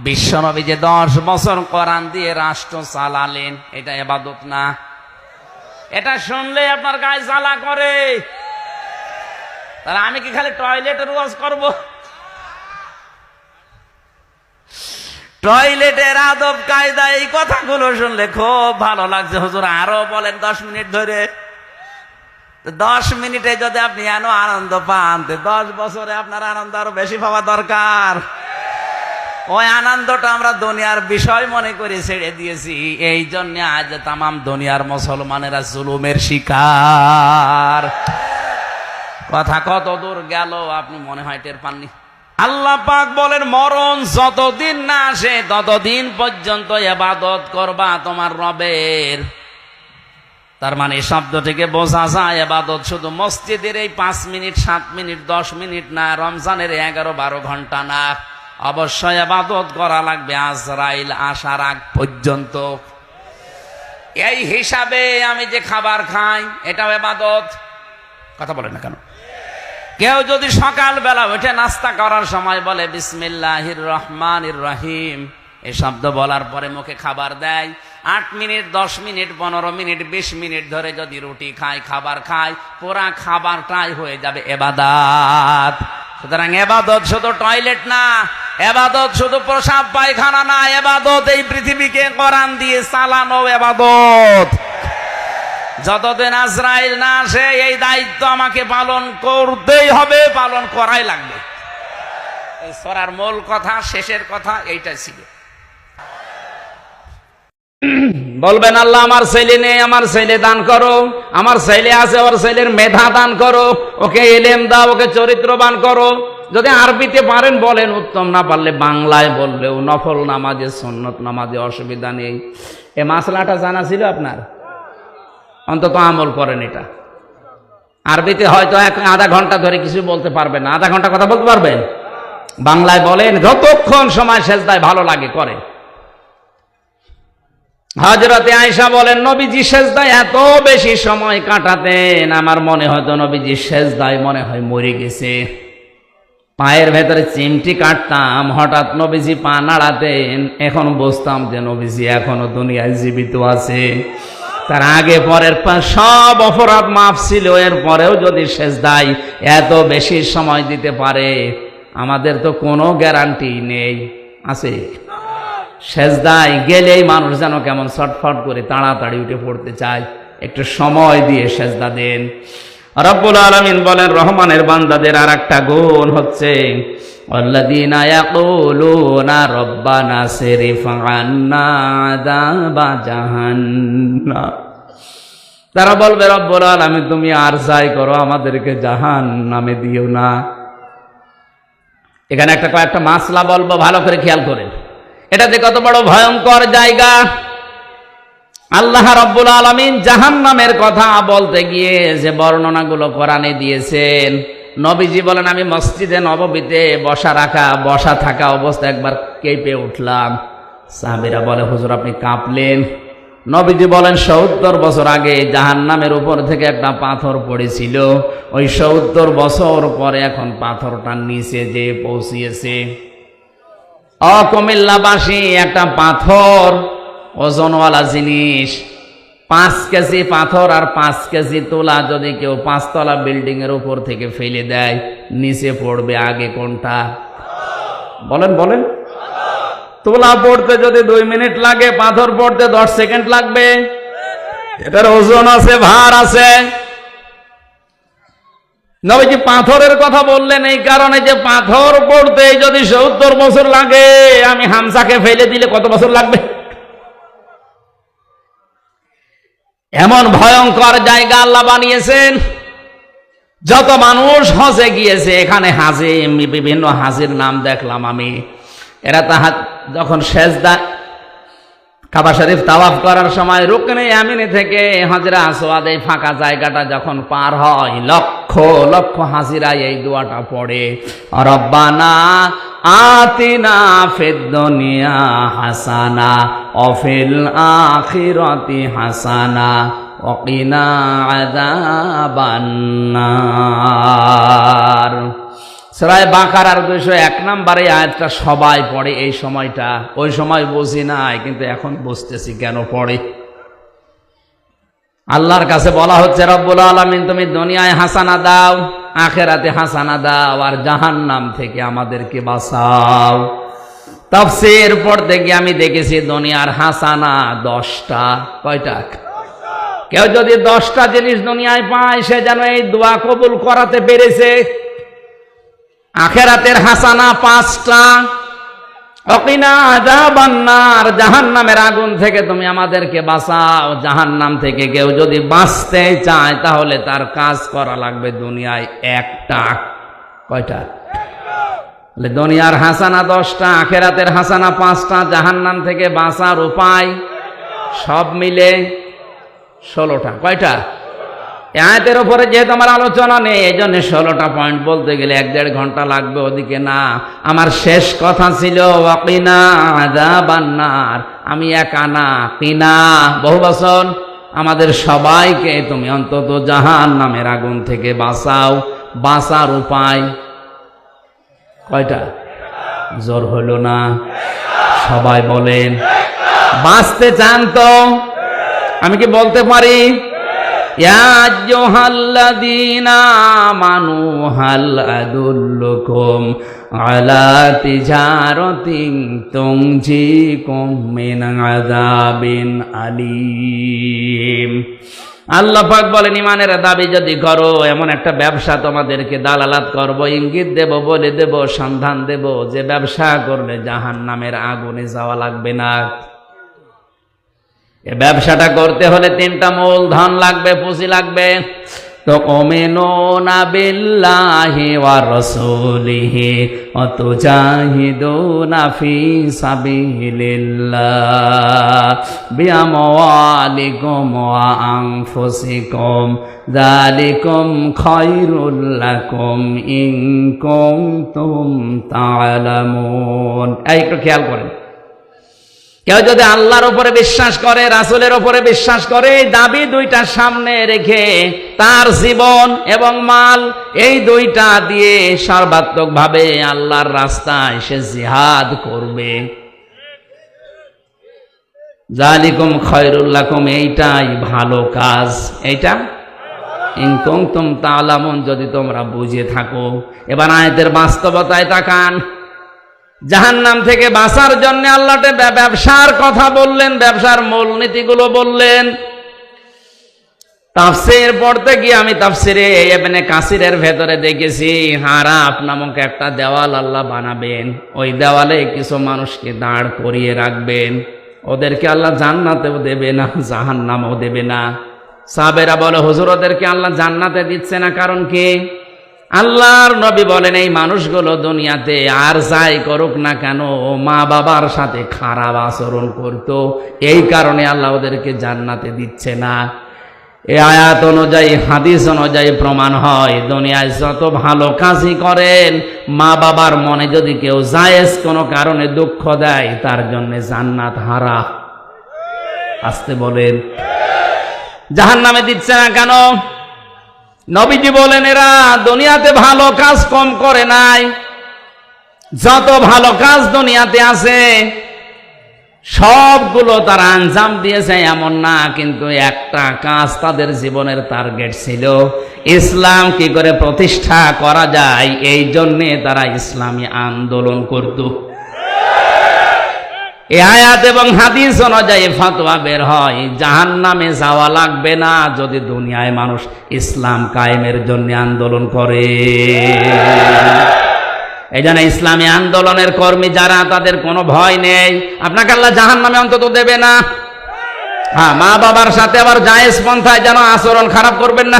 বিশ্বনবী যে 10 বছর কোরআন দিয়ে রাষ্ট্র চালালেন, এটা ইবাদত না? এটা শুনলে আপনার গায়ে জ্বালা করে। তাহলে আমি কি খালি টয়লেটের ওয়াজ করব? টয়লেটের আদব কায়দা এই কথাগুলো শুনলে খুব ভালো লাগছে। হুজুর আরো বলেন 10 মিনিট ধরে। 10 মিনিটে যদি আপনি এন আনন্দ পান, 10 বছরে আপনার আনন্দ আরো বেশি পাওয়া দরকার। ওই আনন্দটা আমরা দুনিয়ার বিষয় মনে করে ছেড়ে দিয়েছি। এই জন্য আজ তামাম দুনিয়ার মুসলমানেরা জুলুমের শিকার। কথা কত দূর গেল আপনি মনে হয় টের পাননি। আল্লাহ পাক বলেন, মরণ যতদিন না আসে ততদিন পর্যন্ত ইবাদত করবা তোমার রবের। তার মানে এই শব্দ থেকে বোঝা যায় ইবাদত শুধু মসজিদের এই 5 মিনিট 7 মিনিট 10 মিনিট না, রমজানের 11-12 ঘন্টা না, অবশ্যই ইবাদত করা লাগবে আজরাইল আসার আগ পর্যন্ত। এই হিসাবে আমি যে খাবার খাই এটাও ইবাদত। কথা বলেন না কেন? কেউ যদি সকালবেলা উঠে নাস্তা করার সময় বলে বিসমিল্লাহির রহমানির রহিম, এই শব্দ বলার পরে মুখে খাবার দেয়, 8 মিনিট 10 মিনিট 15 মিনিট 20 মিনিট ধরে যদি রুটি খায়, খাবার খায়, পুরা খাবারটাই হয়ে যাবে ইবাদত। সুতরাং ইবাদত শুধু টয়লেট না, ইবাদত শুধু প্রসাব পায়খানা না, ইবাদত এই পৃথিবীকে কোরআন দিয়ে চালানো ইবাদত। যতদিন আজরাইল না আসে এই দায়িত্ব আমাকে পালন করতেই হবে, পালন করাই লাগবে। এই সূরার মূল কথা, শেষের কথা এইটাই ছিল। বলবেন আল্লাহ আমার ছেলে নেই, আমার ছেলে দান করো, আমার ছেলে আছে ওর ছেলের মেধা দান করো, ওকে ইলম দাও, ওকে চরিত্রবান করো। যদি আরবিতে পারেন বলেন, উত্তম না পারলে বাংলায় বললেও নফল নামাজে সুন্নত নামাজে অসুবিধা নেই। এই মাসলাটা জানা ছিল আপনার? অন্তত আমল করেন এটা। আরবিতে হয়তো আধা ঘন্টা ধরে কিছু বলতে পারবেন না, আধা ঘন্টা কথা বলতে পারবেন। বাংলায় বলেন, যতক্ষণ সময় সেজদায় ভালো লাগে করেন। হযরতে আয়েশা বলেন, নবীজি সেজদায় এত বেশি সময় কাটাতেন, আমার মনে হয়তো নবীজি সেজদায় মনে হয় মরে গেছে। পায়ের ভেতরে চিমটি কাটতাম, হঠাৎ নবীজি পা নাড়াতেন, এখন বুঝতাম যে নবীজি এখনো দুনিয়ায় জীবিত আছে। তার আগে পরের সব অপরাধ মাফ ছিল, এর পরেও যদি সেজদায় এত বেশি সময় দিতে পারে, আমাদের তো কোনো গ্যারান্টি নেই, আছে? সেজদায় গেলেই মানুষ যেন কেমন ছটফট করে তাড়াতাড়ি উঠে পড়তে চায়। একটু সময় দিয়ে সেজদা দেন। রব্বুল আলামিন বলেন, রহমানের বান্দাদের আর একটা গুণ হচ্ছে আল্লাযীনা ইয়াকুলুনা রব্বানা সিরিফ আন্না আযাবা জাহান্নাম। তারা বলবে, রব্বুল আলামিন তুমি আর যাই করো, আমাদেরকে জাহান্নামে দিও না। এখানে একটা কয়েকটা মাসলা বলবো, ভালো করে খেয়াল করেন। এটাতে কত বড় ভয়ঙ্কর জায়গা। আল্লাহ রাব্বুল আলামিন জাহান্নামের কথা বলতে গিয়ে যে বর্ণনাগুলো কোরআনে দিয়েছেন, নবীজি বলেন, আমি মসজিদে নববীতে বসা থাকা অবস্থা একবার কেঁপে উঠলাম। সাহাবীরা বলে, হুজুর আপনি কাঁপলেন? নবীজি বলেন, 70 বছর আগে জাহান্নামের উপর থেকে একটা পাথর পড়েছিল, ওই 70 বছর পরে এখন পাথরটা নিচে যে পৌঁছিয়েছে। কুমিল্লাবাসী, একটা পাথর ওজনওয়ালা জিনিস, 5 কেজি পাথর আর 5 কেজি তুলা যদি কেউ 5 তলা বিল্ডিং এর উপর থেকে ফেলে দেয়, নিচে পড়বে আগে কোনটা? বলেন বলেন। তুলা পড়তে যদি 2 মিনিট লাগে, পাথর পড়তে 10 সেকেন্ড লাগবে। এটার ওজন আছে, ভার আছে। নবীজি পাথরের কথা বললেন এই কারণে যে পাথর পড়তে যদি 70 বছর লাগে, আমি হামজাকে ফেলে দিলে কত বছর লাগবে? এমন ভয়ঙ্কর জায়গা আল্লাহ বানিয়েছেন। যত মানুষ হজে গিয়েছে, এখানে হাজে বিভিন্ন হাজির নাম দেখলাম আমি। এরা যখন সেজদা কাবা শরীফ তাওয়াফ করার সময় রুকনে ইয়ামিনে থেকে হাজরা আসওয়াদ এই ফাঁকা জায়গাটা যখন পার হয়, লক্ষ লক্ষ হাজিরা এই দোয়াটা পড়ে, রব্বানা আতিনা ফিদ দুনিয়া হাসানা ওয়া ফিল আখিরাতি হাসানা ওয়া কিনা আযাবান নার। সূরা বাকারার 201 নম্বরে আয়াতটা সবাই পড়ে এই সময়টা। ওই সময় বুঝি নাই, কিন্তু এখন বুঝতেছি কেন পড়ে। আল্লাহর কাছে বলা হচ্ছে, রব্বুল আলামিন তুমি দুনিয়ায় হাসানা দাও, আখিরাতে হাসানা দাও, আর জাহান্নাম থেকে আমাদেরকে বাঁচাও। তাফসীর পড়তে গিয়ে আমি দেখেছি দুনিয়ার হাসানা 10টা। কয়টা? কেউ যদি 10টা জিনিস দুনিয়ায় পায়, সে যেন এই দোয়া কবুল করাতে পেরেছে। আখিরাতের হাসানা 5টা, ওয়াকিনা আযাবান নার, জাহান্নামের আগুন থেকে তুমি আমাদেরকে বাঁচাও। জাহান্নাম থেকে কেউ যদি বাঁচতে চায়, তাহলে তার কাজ করা লাগবে দুনিয়ায় 1টা। কয়টা? দুনিয়ার হাসানা 10টা, আখিরাতের হাসানা 5টা, জাহান্নাম থেকে বাঁচার উপায় সব মিলে 16টা। কয়টা? আয়াতের উপরে যেহেতু আমার আলোচনা নেই, এই জন্য 16টা পয়েন্ট বলতে গেলে 1-1.5 ঘন্টা লাগবে। ওদিকে না, আমার শেষ কথা ছিল ওয়াকিনা আযাবান নার। আমি একা না, কিনা বহুবচন। আমাদের সবাইকে তুমি অন্তত জাহান্নামের আগুন থেকে বাঁচাও। বাঁচার উপায় কয়টা? জোর হলো না, সবাই বলেন। বাঁচতে চান তো? আমি কি বলতে পারি? ইয়া আইয়ুহাল্লাযীনা আমানু হাল আদুল্লুকুম আলা তিজারাতিন তুনজিকুম মিন আযাবিন আলীম। আল্লাহ পাক বলেন, ইমানের দাবি যদি করো, এমন একটা ব্যবসা তোমাদেরকে দালালাত করব, ইঙ্গিত দেব, বলে দেব, সন্ধান দেব, যে ব্যবসা করলে জাহান্নামের আগুনে যাওয়া লাগবে না। এ ব্যবসাটা করতে হলে 3টা মূলধন লাগবে, পুঁজি লাগবে। তো তুমিনুনা বিল্লাহি ওয়া রাসূলিহি ওয়া তুজাহিদুনা ফি সাবিলিল্লাহ বিআমওয়ালিকুম ওয়া আনফুসিকুম যালিকুম খায়রুল লাকুম ইন কুনতুম তা'লামুন। একটু খেয়াল করেন, কেউ যদি আল্লাহর উপরে বিশ্বাস করে, রাসূলের উপরে বিশ্বাস করে, এই দাবি 2টা সামনে রেখে তার জীবন এবং মাল এই 2টা দিয়ে সর্বাত্মকভাবে আল্লাহর রাস্তায় সে জিহাদ করবে, যালিকুম খায়রুল লাকুম, এইটাই ভালো কাজ। এইটা ইন কুনতুম তা'লামুন, যদি তোমরা বুঝে থাকো। এবার আয়াতের বাস্তবতায় তাকান। জাহান্নাম থেকে বাঁচার জন্য আল্লাহ ব্যবসার কথা বললেন, ব্যবসার মূলনীতিগুলো বললেন। তাফসীর পড়তে গিয়ে আমি তাফসীরে ইবনে কাসিরের ভেতরে দেখেছি, হারাফ নামক একটা দেওয়াল আল্লাহ বানাবেন। ওই দেওয়ালে কিছু মানুষকে দাঁড় করিয়ে রাখবেন। ওদেরকে আল্লাহ জান্নাতেও দেবে না, জাহান্নামেও দেবে না। সাহাবেরা বলে, হুজুর ওদেরকে আল্লাহ জান্নাতে দিচ্ছে না, কারণ কি? আল্লাহর নবী বলেন, এই মানুষগুলো দুনিয়াতে আর যাই করুক না কেন, মা বাবার সাথে খারাপ আচরণ করত, এই কারণে আল্লাহ ওদেরকে জান্নাতে দিচ্ছে না। এই আয়াত অনুযায়ী, হাদিস অনুযায়ী প্রমাণ হয়, দুনিয়ায় যত ভালো কাজই করেন, মা বাবার মনে যদি কেউ জায়েজ কোনো কারণে দুঃখ দেয়, তার জন্য জান্নাত হারা। আসতে বলেন, জাহান্নামে দিচ্ছে না কেন? নবীজি বলেন, এরা দুনিয়াতে ভালো কাজ কম করে নাই। যত ভালো কাজ দুনিয়াতে আছে সবগুলো তারা আঞ্জাম দিয়েছে এমন না, কিন্তু একটা কাজ তাদের জীবনের টার্গেট ছিল, ইসলাম কি করে প্রতিষ্ঠা করা যায়। এই জন্যে তারা ইসলামী আন্দোলন করত। এই আয়াত এবং হাদিস অনুযায়ী ফতোয়া বের হয়, জাহান্নামে যাওয়া লাগবে না যদি দুনিয়ায় মানুষ ইসলাম কায়েমের জন্য আন্দোলন করে। এই জন্য ইসলামী আন্দোলনের কর্মী যারা, তাদের কোনো ভয় নেই। আপনাকে আল্লাহ জাহান্নামে অন্তত দেবে না। হ্যাঁ, মা বাবার সাথে আবার জায়েজ পন্থায় যেন আচরণ খারাপ করবেন না।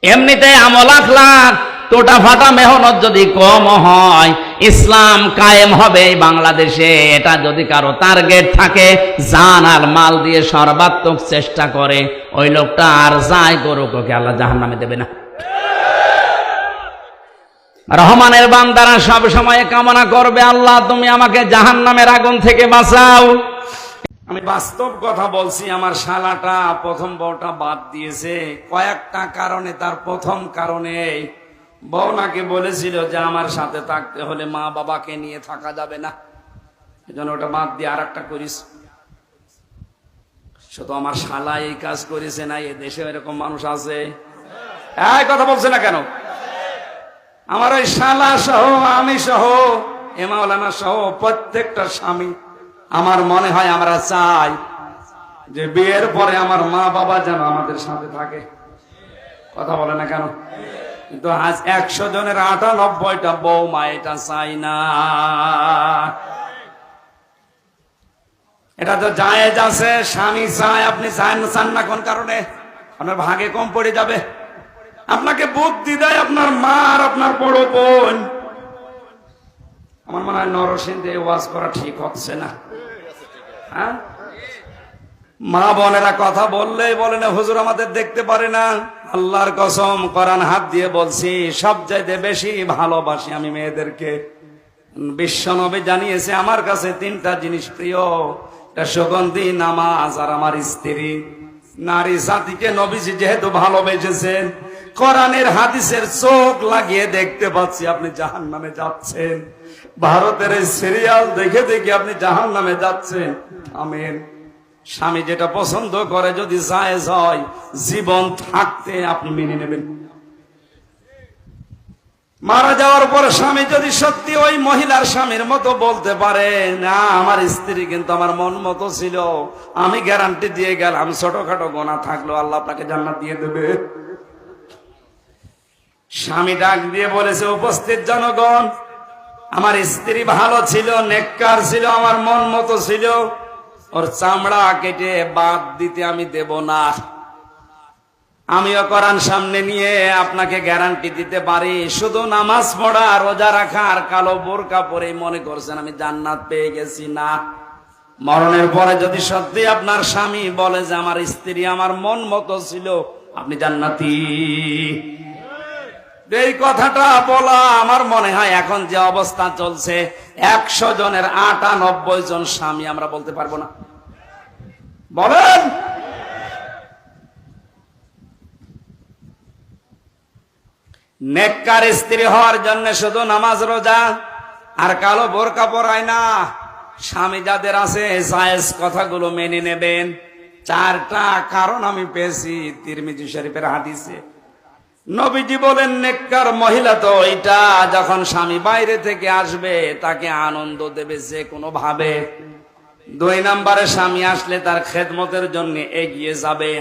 এমনিতে আমল আখলাক টোটা ফাটা মেহনত যদি কম হয়, ইসলাম কায়েম হবে বাংলাদেশে, এটা যদি কারো টার্গেট থাকে, জান আর মাল দিয়ে সর্বাত্মক চেষ্টা করে, ওই লোকটা আর যাই করুক, ওকে আল্লাহ জাহান্নামে দেবে না। রহমানের বান্দারা সব সময় কামনা করবে, আল্লাহ তুমি আমাকে জাহান্নামের আগুন থেকে বাঁচাও। আমি বাস্তব কথা বলছি, আমার শালাটা প্রথম বউটা বাদ দিয়েছে কয়েকটা কারণে। তার প্রথম কারণে বউ নাকি বলেছিল যে আমার সাথে থাকতে হলে মা বাবাকে নিয়ে থাকা যাবে না, এই জন্য ওটা বাদ দিয়ে আর একটা করিস। শুধু আমার শালা এই কাজ করেছে না, এ দেশে এরকম মানুষ আছে। এই কথা বলছে না কেন? আমার ওই শালা সহ, আমি সহ, এ মাওলানা সহ প্রত্যেকটা স্বামী, আমার মনে হয় আমরা চাই যে বিয়ের পরে আমার মা বাবা যেন আমাদের সাথে থাকে। কথা বলে না কেন? কিন্তু আজ 100 জনের 98টা বৌমা এটা চাই না। এটা তো জায়েজ আছে, স্বামী চায়, আপনি চান না কোন কারণে? আপনার ভাগে কম পড়ে যাবে। আপনাকে বুদ্ধি দেয় আপনার মা আর আপনার বড় বোন। আমার মনে হয় নরসিংদে ওয়াজ করা ঠিক হচ্ছে না। হ্যাঁ, মা বোনেরা কথা বললেই বলে না হুজুর আমাদের দেখতে পারে না। আল্লাহর কসম কোরআন হাত দিয়ে বলছি, সবচাইতে বেশি ভালোবাসি আমি মেয়েদেরকে। বিশ্বনবী জানিয়েছে আমার কাছে তিনটা জিনিস প্রিয়, এটা সুগন্ধি, নামাজ আর আমার স্ত্রী। নারী জাতিকে নবীজি যেহেতু ভালোবেসেছেন, কোরআনের হাদিসের চোখ লাগিয়ে দেখতে পাচ্ছি আপনি জাহান্নামে যাচ্ছেন। ভারতের এই সিরিয়াল দেখে দেখে আপনি জাহান্নামে যাচ্ছেন। আমিন। স্বামী যেটা পছন্দ করে যদি জায়েজ হয়, জীবন থাকতে আপনি মেনে নেবেন। মারা যাওয়ার পর স্বামী যদি সত্যি ওই মহিলার স্বামীর মতো বলতে পারে, না আমার স্ত্রী কিন্তু আমার মন মতো ছিল, আমি গ্যারান্টি দিয়ে গেলাম ছোটখাটো গোনা থাকলো আল্লাহ আপনাকে জান্নাত দিয়ে দেবে। স্বামী ডাক দিয়ে বলেছে, উপস্থিত জনগণ, আমার স্ত্রী ভালো ছিল, নেককার ছিল, আমার মন মতো ছিল, ওর চামড়া কেটে বাদ দিতে আমি দেব না। আমিও কোরআন সামনে নিয়ে আপনাকে গ্যারান্টি দিতে পারি, শুধু নামাজ পড়া, রোজা রাখা আর কালো বোরকা পরে মনে করছেন আমি জান্নাত পেয়ে গেছি, না। মরণের পরে যদি সত্যি আপনার স্বামী বলে যে আমার স্ত্রী আমার মন মতো ছিল, আপনি জান্নাতি। এই কথাটা বলা আমার মনে হয় এখন যে অবস্থা চলছে, 100 জনের 98 জন স্বামী আমরা বলতে পারবো না। বলেন, নেককার স্ত্রী হওয়ার জন্য শুধু নামাজ রোজা আর কালো বোরকা পরায় না। স্বামী যাদের আছে জায়েজ কথাগুলো মেনে নেবেন। 4টা কারণ আমি পেয়েছি তিরমিজি শরীফের হাদিসে। নবীজি বলেন, নেককার মহিলা তো ওইটা যখন স্বামী বাইরে থেকে আসবে তাকে আনন্দ দেবে যে কোনো ভাবে। 2 নম্বরে স্বামী আসলে তার খেদমতের জন্য এগিয়ে যাবে।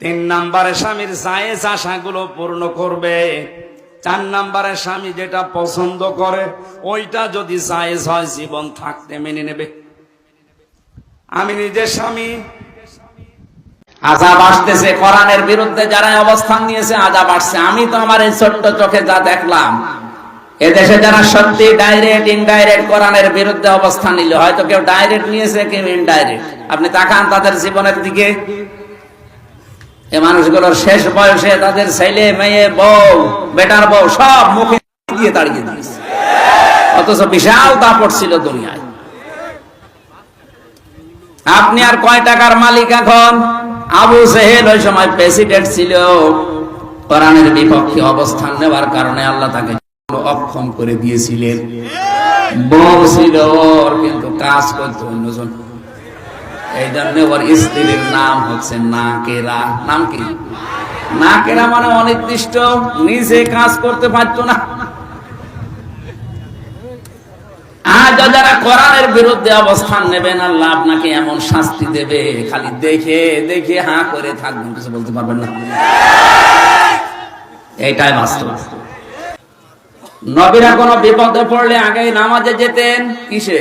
3 নম্বরে স্বামীর জায়েজ আশাগুলো পূর্ণ করবে। 4 নম্বরে স্বামী যেটা পছন্দ করে ওইটা যদি জায়েজ হয় জীবন থাকতে মেনে নেবে। আমি নিজের স্বামী। আযাব আসতেছে, কোরআনের বিরুদ্ধে যারা অবস্থান নিয়েছে আযাব আসছে। আমি তো আমার এই ছোট্ট চোখে যা দেখলাম, এদেশে যারা সত্যি ডাইরেক্ট ইনডাইরেক্ট কোরআনের বিরুদ্ধে অবস্থান নিল, হয়তো কেউ ডাইরেক্ট নিয়েছে, কেউ ইনডাইরেক্ট। আপনি তাকান তাদের জীবনের দিকে। এই মানুষগুলোর শেষ বয়সে তাদের ছেলে মেয়ে, বউ, বেটার বউ সব মুখে দিয়ে তাড়িয়ে দিয়েছে, অথচ বিশাল দাপট ছিল দুনিয়ায়। আপনি আর কয় টাকার মালিক এখন? আবু জেহেল ওই সময় প্রেসিডেন্ট ছিল, কোরআনের বিপক্ষে অবস্থান নেওয়ার কারণে আল্লাহ তাকে অক্ষম করে দিয়েছিলেন। বউ ছিল ওর, কিন্তু কাজ করতো অন্যজন। এই জন্য ওর স্ত্রীর নাম হচ্ছে নাকেরা। নাম কি? নাকেরা মানে অনির্দিষ্ট, নিজে কাজ করতে পারতো না। আজ যারা কোরআনের বিরুদ্ধে অবস্থান নেবেন, আল্লাহ আপনাকে এমন শাস্তি দেবে, খালি দেখে দেখে হাঁ করে থাকবেন, কিছু বলতে পারবেন না। এইটাই বাস্তব। নবীরা কোনো বিপদে পড়লে আগে নামাজে যেতেন, কিসে?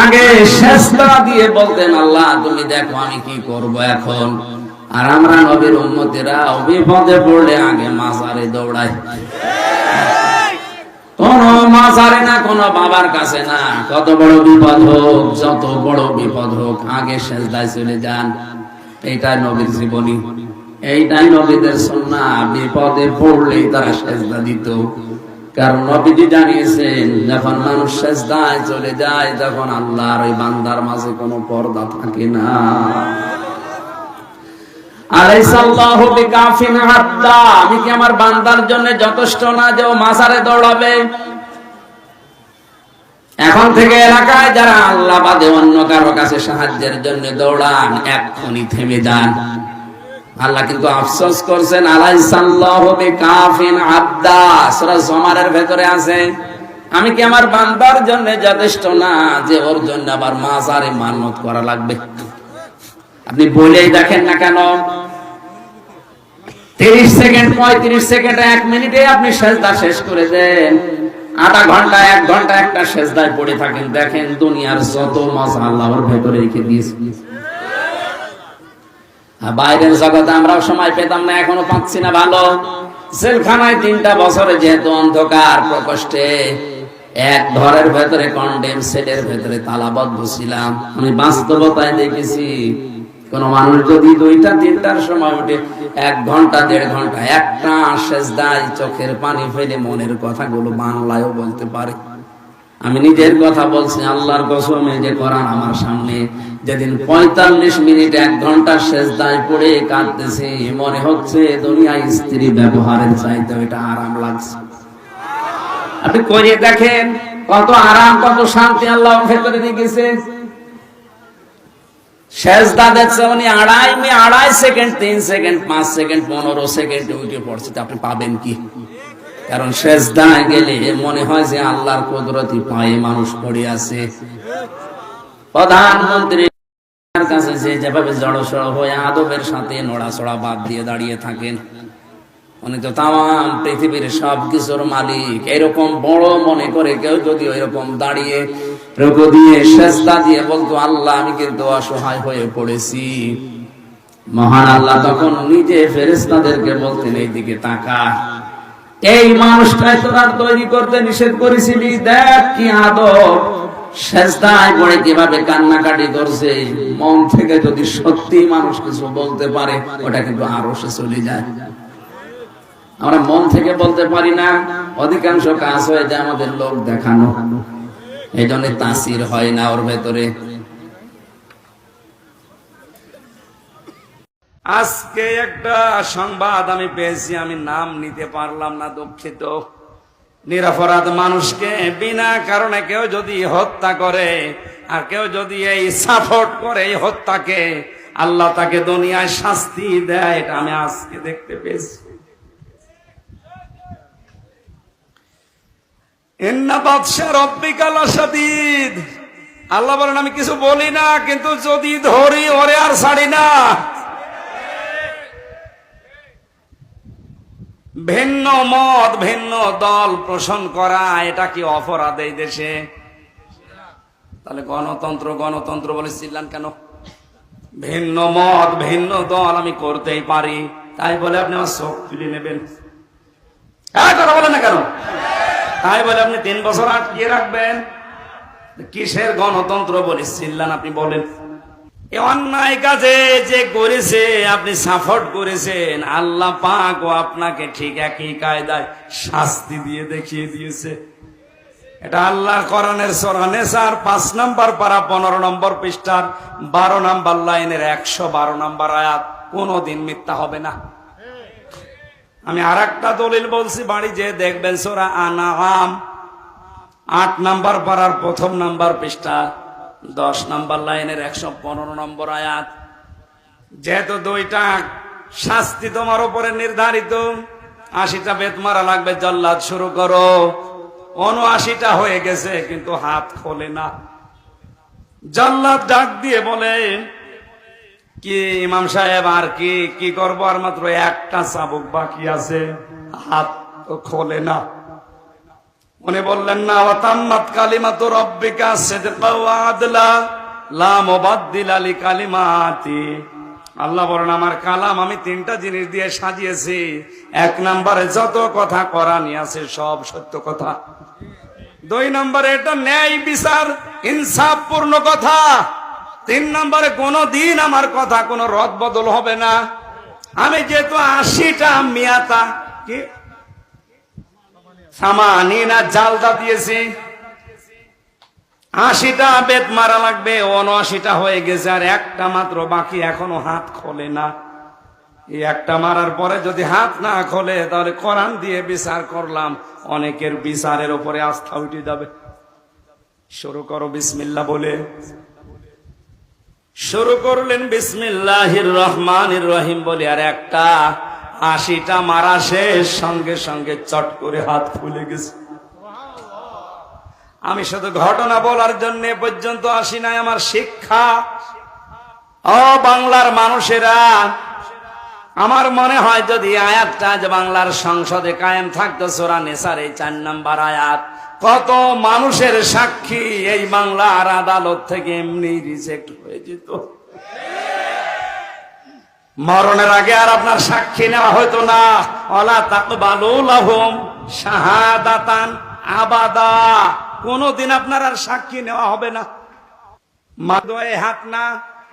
আগে সেজদা দিয়ে বলতেন, আল্লাহ তুমি দেখো আমি কি করব এখন। আর আমরা নবীর উম্মতেরা বিপদে পড়লে আগে মাজারে দৌড়াই। কোন মাজারে না, কোন বাবার কাছে না, কত বড় বিপদ হোক, যত বড় বিপদ হোক, আগে সেজদায় চলে যান। এইটাই নবীর জীবনী, এইটাই নবীদের সুন্নাহ। বিপদে পড়লেই তারা সেজদা দিত, কারণ নবীজি জানিয়েছেন যখন মানুষ সেজদায় চলে যায় তখন আল্লাহর ওই বান্দার মাঝে কোনো পর্দা থাকে না। আলাইসাল্লাহু বিকাফিন আবদা, আমি কি আমার বান্দার জন্য যথেষ্ট না যে ও মাজারে দৌড়াবে? এখন থেকে এলাকায় যারা আল্লাহ বাদে অন্য কারো কাছে সাহায্যের জন্য দৌড়ান, এক্ষুনি থেমে যান। আল্লাহ কিন্তু আফসোস করছেন, আলাইসাল্লাহু বিকাফিন আবদা, সূরা জুমারের ভেতরে আছে, আমি কি আমার বান্দার জন্য যথেষ্ট না যে ওর জন্য আবার মাজারে মানত করা লাগবে? আপনি বলেই দেখেন না কেন, 30 সেকেন্ড, 35 সেকেন্ড, 1 মিনিটে আপনি সেজদা শেষ করে দেন। আধা ঘন্টা, 1 ঘন্টা একটা সেজদায় পড়ে থাকেন, দেখেন দুনিয়ার যত মজা আল্লাহ ওর ভেতরে রেখে দিয়েছে। বাইরের জগতে আমরাও সময় পেতাম না, এখনো পাচ্ছি না। ভালো জেলখানায় 3টা বছরে যেহেতু অন্ধকার প্রকোষ্ঠে, এক ঘরের ভেতরে কন্ডেম সেলের ভেতরে তালাবদ্ধ ছিলাম। আমি বাস্তবতায় দেখেছি কোন মানুষ যদি 2টা 3টার সময় উঠে 1 ঘন্টা 1.5 ঘন্টা একটা সেজদায় চোখের পানি ফেলে মনের কথাগুলো বাংলায়ও বলতে পারে। আমি নিজের কথা বলছি, আল্লাহর কসমে, যে কোরআন আমার সামনে, যেদিন 45 মিনিট 1 ঘন্টা সেজদায় পড়ে কাঁদতেছে, মনে হচ্ছে দুনিয়ায় স্ত্রী ব্যবহারের চাইতে এটা আরাম লাগছে। আপনি করে দেখেন কত আরাম, কত শান্তি আল্লাহ ভেতরে দিয়ে গেছে। সেজদা দেখছে উনি 2.5 সেকেন্ড, 3 সেকেন্ড, 5 সেকেন্ড, 15 সেকেন্ডে উঠে পড়ছে, আপনি পাবেন কি? কারণ সেজদায় গেলে মনে হয় যে আল্লাহর কুদরতি পায়ে মানুষ পড়ে আছে। প্রধানমন্ত্রীর কাছে যে যেভাবে জড়সড় হয়ে আদবের সাথে নড়াচড়া বাদ দিয়ে দাঁড়িয়ে থাকেন, উনি তো তাম পৃথিবীর সবকিছুর মালিক। এরকম বড় মনে করে কেউ যদি এরকম দাঁড়িয়ে রুকু দিয়ে সেজদা দিয়ে বলতো, আল্লাহ আমি কিন্তু অসহায় হয়ে পড়েছি, মহান আল্লাহ তখন নিজে ফেরেশতাদেরকে বলতেন এইদিকে তাকা, এই মানুষটাই তোরা তৈরি করতে নিষেধ করেছিলি, দেখ কি আদব, সেজদায় পড়ে কিভাবে কান্নাকাটি করছে। মন থেকে যদি সত্যি মানুষ কিছু বলতে পারে, ওটা কিন্তু আরো সে চলে যায়। আমরা মন থেকে বলতে পারি না, অধিকাংশ কাজ হয়ে যায় আমাদের লোক দেখানো, এই জন্য তাসির হয় না ওর ভেতরে। আজকে একটা সংবাদ আমি পেয়েছি, আমি নাম নিতে পারলাম না, দুঃখিত। নিরপরাধ মানুষকে বিনা কারণে কেউ যদি হত্যা করে, আর কেউ যদি এই সাপোর্ট করে এই হত্যাকে, আল্লাহ তাকে দুনিয়ায় শাস্তি দেয়, এটা আমি আজকে দেখতে পেয়েছি। ইন্না বাতশা রাব্বিকা লাশাদীদ। আল্লাহ বলেন আমি কিছু বলি না, কিন্তু যদি ধরি ওরে আর ছাড়ি না। ভিন্ন মত, ভিন্ন দল পোষণ করা, এটা কি অপরাধ এই দেশে? তাহলে গণতন্ত্র গণতন্ত্র বলে চিল্লান কেন? ভিন্ন মত, ভিন্ন দল আমি করতেই পারি, তাই বলে আপনি আমার চোখ তুলে নেবেন? কথা বলেন না কেন? তাই বলে আপনি 3 বছর আটকিয়ে রাখবেন? কিসের গণতন্ত্র বলে চিল্লান আপনি বলেন? এই অন্যায় কাজে যে করেছে, আপনি সাপোর্ট করেছেন, আল্লাহ পাক ও আপনাকে ঠিক একই কায়দায় শাস্তি দিয়ে দেখিয়ে দিয়েছে। এটা আল্লাহর কোরআনের সূরা নিসার 5 নম্বর পারা 15 নম্বর পৃষ্ঠার 12 নম্বর লাইনের 112 নম্বর আয়াত। কোনদিন মিথ্যা হবে না। আমি আরেকটা দলিল বলছি, বাড়ি যে দেখবেন সূরা আনআম 8 নম্বর পারার 1 নম্বর পৃষ্ঠা 10 নম্বর লাইনের 115 নম্বর আয়াত। যেহেতু 2টা শাস্তি তোমার উপরে নির্ধারিত, 80টা বেত মারা লাগবে, জল্লাদ শুরু করো। 79টা হয়ে গেছে, কিন্তু হাত খোলে না। জল্লাদ ডাক দিয়ে বলে, কি ইমাম সাহেব আর কি করবো, আর মাত্র একটা চাবুক বাকি আছে, হাত তো খোলে না। উনি বললেন না, ওয়াতাম্মাত কালিমাতু রাব্বিকা সিদকাও ওয়া আদলা লা মুবাদদিলা লিকালিমাতি। আল্লাহ বলেন আমার কালাম আমি 3টা জিনিস দিয়ে সাজিয়েছি। 1 নম্বরে যত কথা কোরআনে আছে সব সত্য কথা। 2 নম্বরে এটা ন্যায় বিচার ইনসাফপূর্ণ কথা। 3 নম্বরে কোনদিন আমার কথা কোনো রদ বদল হবে না। আমি যেহেতু 80টা মিয়াতা কি সামানিনা জালদা দিয়েছি, 80টা বেত মারা লাগবে, 79টা হয়ে গেছে, আর একটা মাত্র বাকি, এখনো হাত খোলে না। এই একটা মারার পরে যদি হাত না খোলে, তাহলে কোরআন দিয়ে বিচার করলাম, অনেকের বিচারের উপরে আস্থা উঠে যাবে। শুরু করো বিসমিল্লাহ বলে। শুরু করলেন বিসমিল্লাহির রহমানির রহিম বলে, আর একটা 80টা মারা শেষ, সঙ্গে সঙ্গে চট করে হাত খুলে গেছে। আমি শুধু ঘটনা বলার জন্য পর্যন্ত আসি নাই, আমার শিক্ষা। ও বাংলার মানুষেরা, আমার মনে হয় যদি আয়াতটা আজ বাংলার সংসদে কায়েম থাকতো, সূরা নিসার এই 4 নম্বর আয়াত, কত মানুষের সাক্ষী এই বাংলার আদালত থেকে এমনি রিজেক্ট হয়ে যেত। মরণের আগে আর আপনার সাক্ষী নেওয়া হয়তো না। ওয়ালা তাকবালু লাহুম শাহাদাতান আবাদা, কোনদিন আপনার আর সাক্ষী নেওয়া হবে না। মাদয়ে হাত না,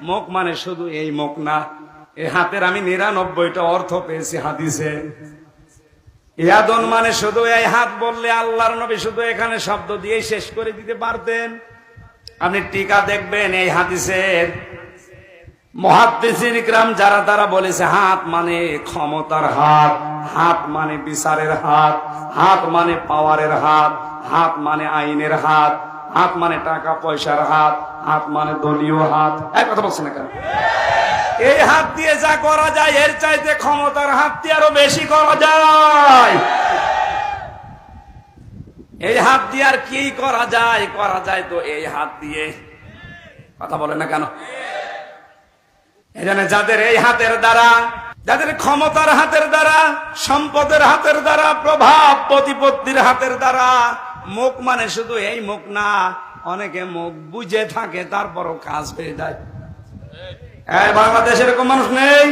মুখ মানে শুধু এই মুখ না, এই হাতের আমি 99টা অর্থ পেয়েছি হাদিসে। ইয়াদুন মানে শুধু এই হাত বললে আল্লাহর নবী শুধু এখানে শব্দ দিয়ে শেষ করে দিতে পারতেন। আপনি টিকা দেখবেন এই হাদিসের মুহাদ্দিসিন ইকরাম যারা তারা বলেছে হাত মানে ক্ষমতার হাত, হাত মানে বিচারের হাত, হাত মানে পাওয়ারের হাত, হাত মানে আইনের হাত, হাত মানে টাকা পয়সার হাত, হাত মানে দলীয় হাত। এক কথা বলছেন না কেন? এই হাত দিয়ে যা করা যায় এর চাইতে ক্ষমতার হাত দিয়ে আরো বেশি করা যায়। এই হাত দিয়ে আর কি করা যায়? করা যায় তো এই হাত দিয়ে। কথা বলেন না কেন? এজন্য যাদের এই হাতের দ্বারা, যাদের ক্ষমতার হাতের দ্বারা, সম্পদের হাতের দ্বারা, প্রভাব প্রতিপত্তির হাতের দ্বারা, মুখ মানে শুধু এই মুখ না, অনেকে মুখ বুঝে থাকে তারপরও কাজ হয়ে যায়। বাংলাদেশে এরকম মানুষ নেই?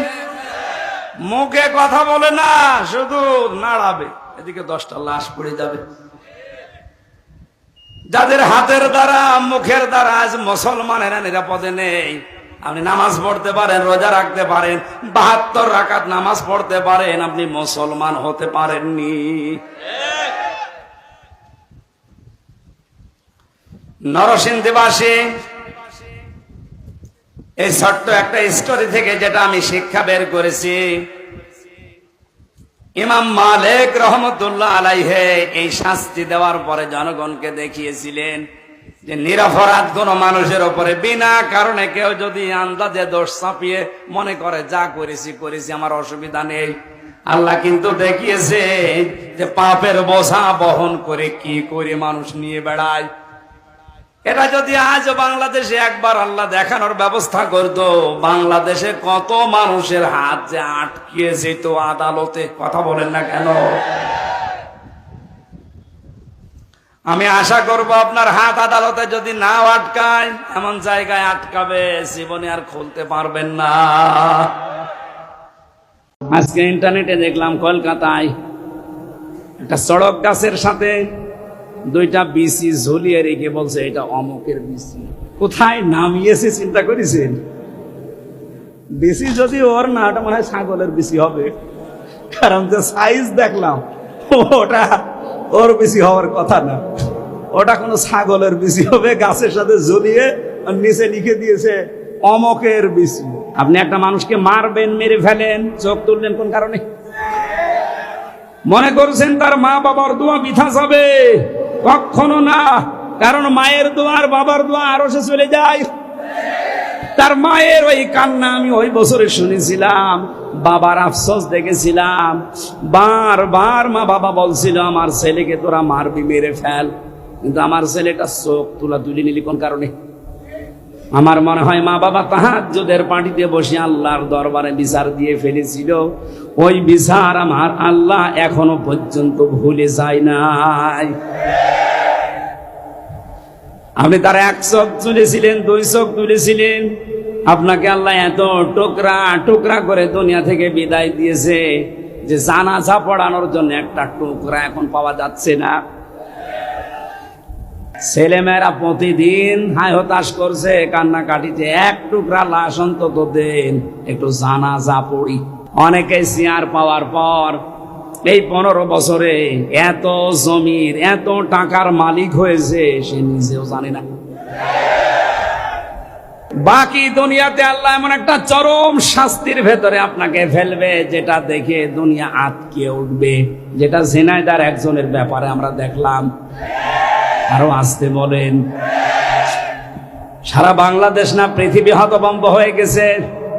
মুখে কথা বলে না, শুধু নাড়াবে, এদিকে 10টা লাশ পড়ে যাবে। যাদের হাতের দ্বারা, মুখের দ্বারা আজ মুসলমানেরা নিরাপদে নেই। আপনি নামাজ পড়তে পারেন, রোজা রাখতে পারেন, 72 রাকাত নামাজ পড়তে পারেন, আপনি মুসলমান হতে পারেননি। নরসিংদীবাসী এই ছোট্ট একটা স্টোরি থেকে যেটা আমি শিক্ষা বের করেছি, ইমাম মালিক রহমতুল্লাহ আলাইহে এই শাস্তি দেওয়ার পরে জনগণকে দেখিয়েছিলেন যে নিরপরাধ কোন মানুষের উপরে বিনা কারণে কেউ যদি আন্দাজে দোষ চাপিয়ে মনে করে যা করেছি করেছি, আমার অসুবিধা নেই, আল্লাহ কিন্তু দেখিয়েছে যে পাপের বোঝা বহন করে কি করে মানুষ নিয়ে বেড়ায়। এটা যদি আজ বাংলাদেশে একবার আল্লাহ দেখানোর ব্যবস্থা করত, বাংলাদেশে কত মানুষের হাত যে আটকে যেত আদালতে। কথা বলেন না কেন? আমি আশা করব আপনার হাত আদালতে যদি নাও আটকায়, এমন জায়গায় আটকাবে জীবনে আর খুলতে পারবেন না। আজকে ইন্টারনেটে দেখলাম কলকাতায় একটা সড়ক গাছের সাথে 2টা বিসি ঝুলিয়ে রেখে বলছে এটা অমুকের বিসি। কোথায় নামিয়েছে চিন্তা করেছেন? বিসি যদি ওর না, ওটা মনে হয় ছাগলের বিসি হবে, কারণ যে সাইজ দেখলাম ওটা ওর বিসি হওয়ার কথা না, ওটা কোনো ছাগলের বিসি হবে। গাছের সাথে ঝুলিয়ে নিচে লিখে দিয়েছে অমকের বিসি। আপনি একটা মানুষকে মারবেন, মেরে ফেলেন, চোখ তুললেন কোন কারণে? মনে করছেন তার মা বাবার দোয়া বৃথা যাবে? কখনো না, কারণ মায়ের দোয়া আর বাবার দোয়া আরো সে চলে যায়। তার মায়ের ওই কান্না আমি ওই বছরে শুনেছিলাম, বাবার আফসোস দেখেছিলাম। বারবার মা বাবা বলছিল আমার ছেলেকে তোরা মারবি, মেরে ফেল, কিন্তু আমার ছেলেটা চোখ তুলি নিলি কোন কারণে? আমার মনে হয় মা বাবা তাহাজ্জুদের পাটিতে বসে আল্লাহর দরবারে বিচার দিয়ে ফেলেছিল। ওই বিচার আমার আল্লাহ এখনো পর্যন্ত ভুলে যায় নাই। আপনি তার 1 চোখ তুলেছিলেন, 2 চোখ তুলেছিলেন, আপনাকে আল্লাহ এত টুকরা টুকরা করে দুনিয়া থেকে বিদায় দিয়েছে যে জানাজা পড়ানোর জন্য একটা টুকরা এখন পাওয়া যাচ্ছে না। ছেলেমেয়েরা প্রতিদিন হায় হতাশ করছে, কান্নাকাটিতে, 1 টুকরা লাশ অন্তত দেন, একটু জানাজা পড়ি। অনেকে চেয়ার পাওয়ার পর এই 15 বছরে এত জমির, এত টাকার মালিক হয়েছে সে নিজেও জানে না। বাকি দুনিয়াতে আল্লাহ এমন একটা চরম শাস্তির ভেতরে আপনাকে ফেলবে যেটা দেখে দুনিয়া আটকে উঠবে, যেটা ঝিনাইদার একজনের ব্যাপারে আমরা দেখলাম। আরো আসতে বলেন। সারা বাংলাদেশ না পৃথিবী হতভম্ব হয়ে গেছে।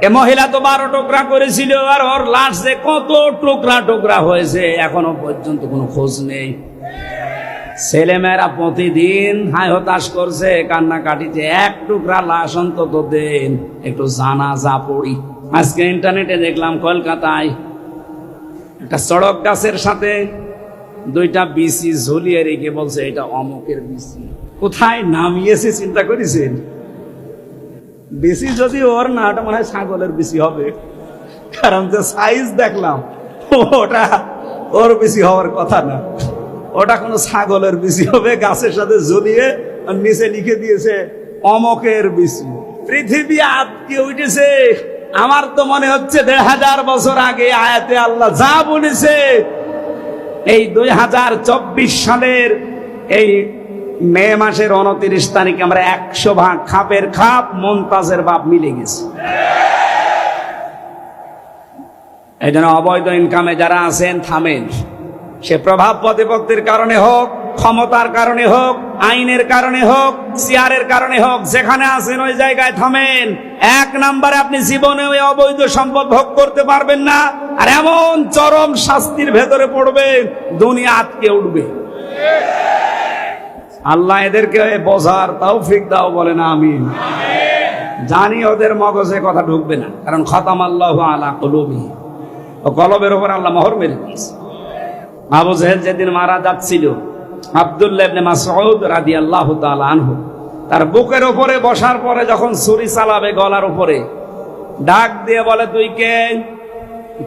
এ মহিলা তো 12 টুকরা করেছিল, আর ওর লাশ যে কত টুকরা টুকরা হয়েছে এখনো পর্যন্ত কোনো খোঁজ নেই। ছেলেমেয়েরা প্রতিদিন হায় হতাশ করছে, কান্নাকাটিতে, 1 টুকরা লাশ অন্তত দেন, একটু জানাজা পড়ি। আজকে ইন্টারনেটে দেখলাম কলকাতায় একটা সড়ক গাছের সাথে 2টা বিসি ঝুলিয়ে রেখে বলছে এটা অমুকের বিসি। কোথায় নামিয়েছে চিন্তা করেছেন? বিসি যদি ওর না, ওটা মনে হয় ছাগলের বিসি হবে, কারণ যে সাইজ দেখলাম ওটা ওর বিসি হওয়ার কথা না, ওটা কোনো ছাগলের বিসি হবে। গাছের সাথে ঝুলিয়ে নিচে লিখে দিয়েছে অমকের বিসি। পৃথিবী আটকে উঠেছে। আমার তো মনে হচ্ছে ১৫০০ বছর আগে আয়াতে আল্লাহ যা বলেছে, এই ২০২৪ সালের এই মে মাসের ২৯ তারিখে আমরা ১০০ ভাগ খাপের খাপ মমতাজের বাপ মিলে গেছে। এই জন্য অবৈধ ইনকামে যারা আছেন থামেন। সে প্রভাব প্রতিপত্তির কারণে হোক, ক্ষমতার কারণে হোক, আইনের কারণে হোক, চেয়ারের কারণে হোক, যেখানে আছেন ওই জায়গায় থামেন। ১ নম্বরে আপনি জীবনে ওই অবৈধ সম্পদ ভোগ করতে পারবেন না, আর এমন চরম শাস্তির ভেতরে পড়বেন দুনিয়া আটকে উঠবে। আল্লাহ এদেরকে বোঝার তৌফিক দাও, বলেন আমিন। জানি ওদের মগজে কথা ঢুকবে না, কারণ খতামাল্লাহু আলা কুলুবিহিম, ও কলবের উপর আল্লাহ মোহর মেরে দিয়েছে। আবু জেহেল যেদিন মারা যাচ্ছিল, আব্দুল্লাহ ইবনে মাসউদ রাদিয়াল্লাহু তাআলা আনহু তার বুকের উপরে বসার পরে যখন ছুরি চালাবে গলার উপরে, ডাক দিয়ে বলে, তুই কে?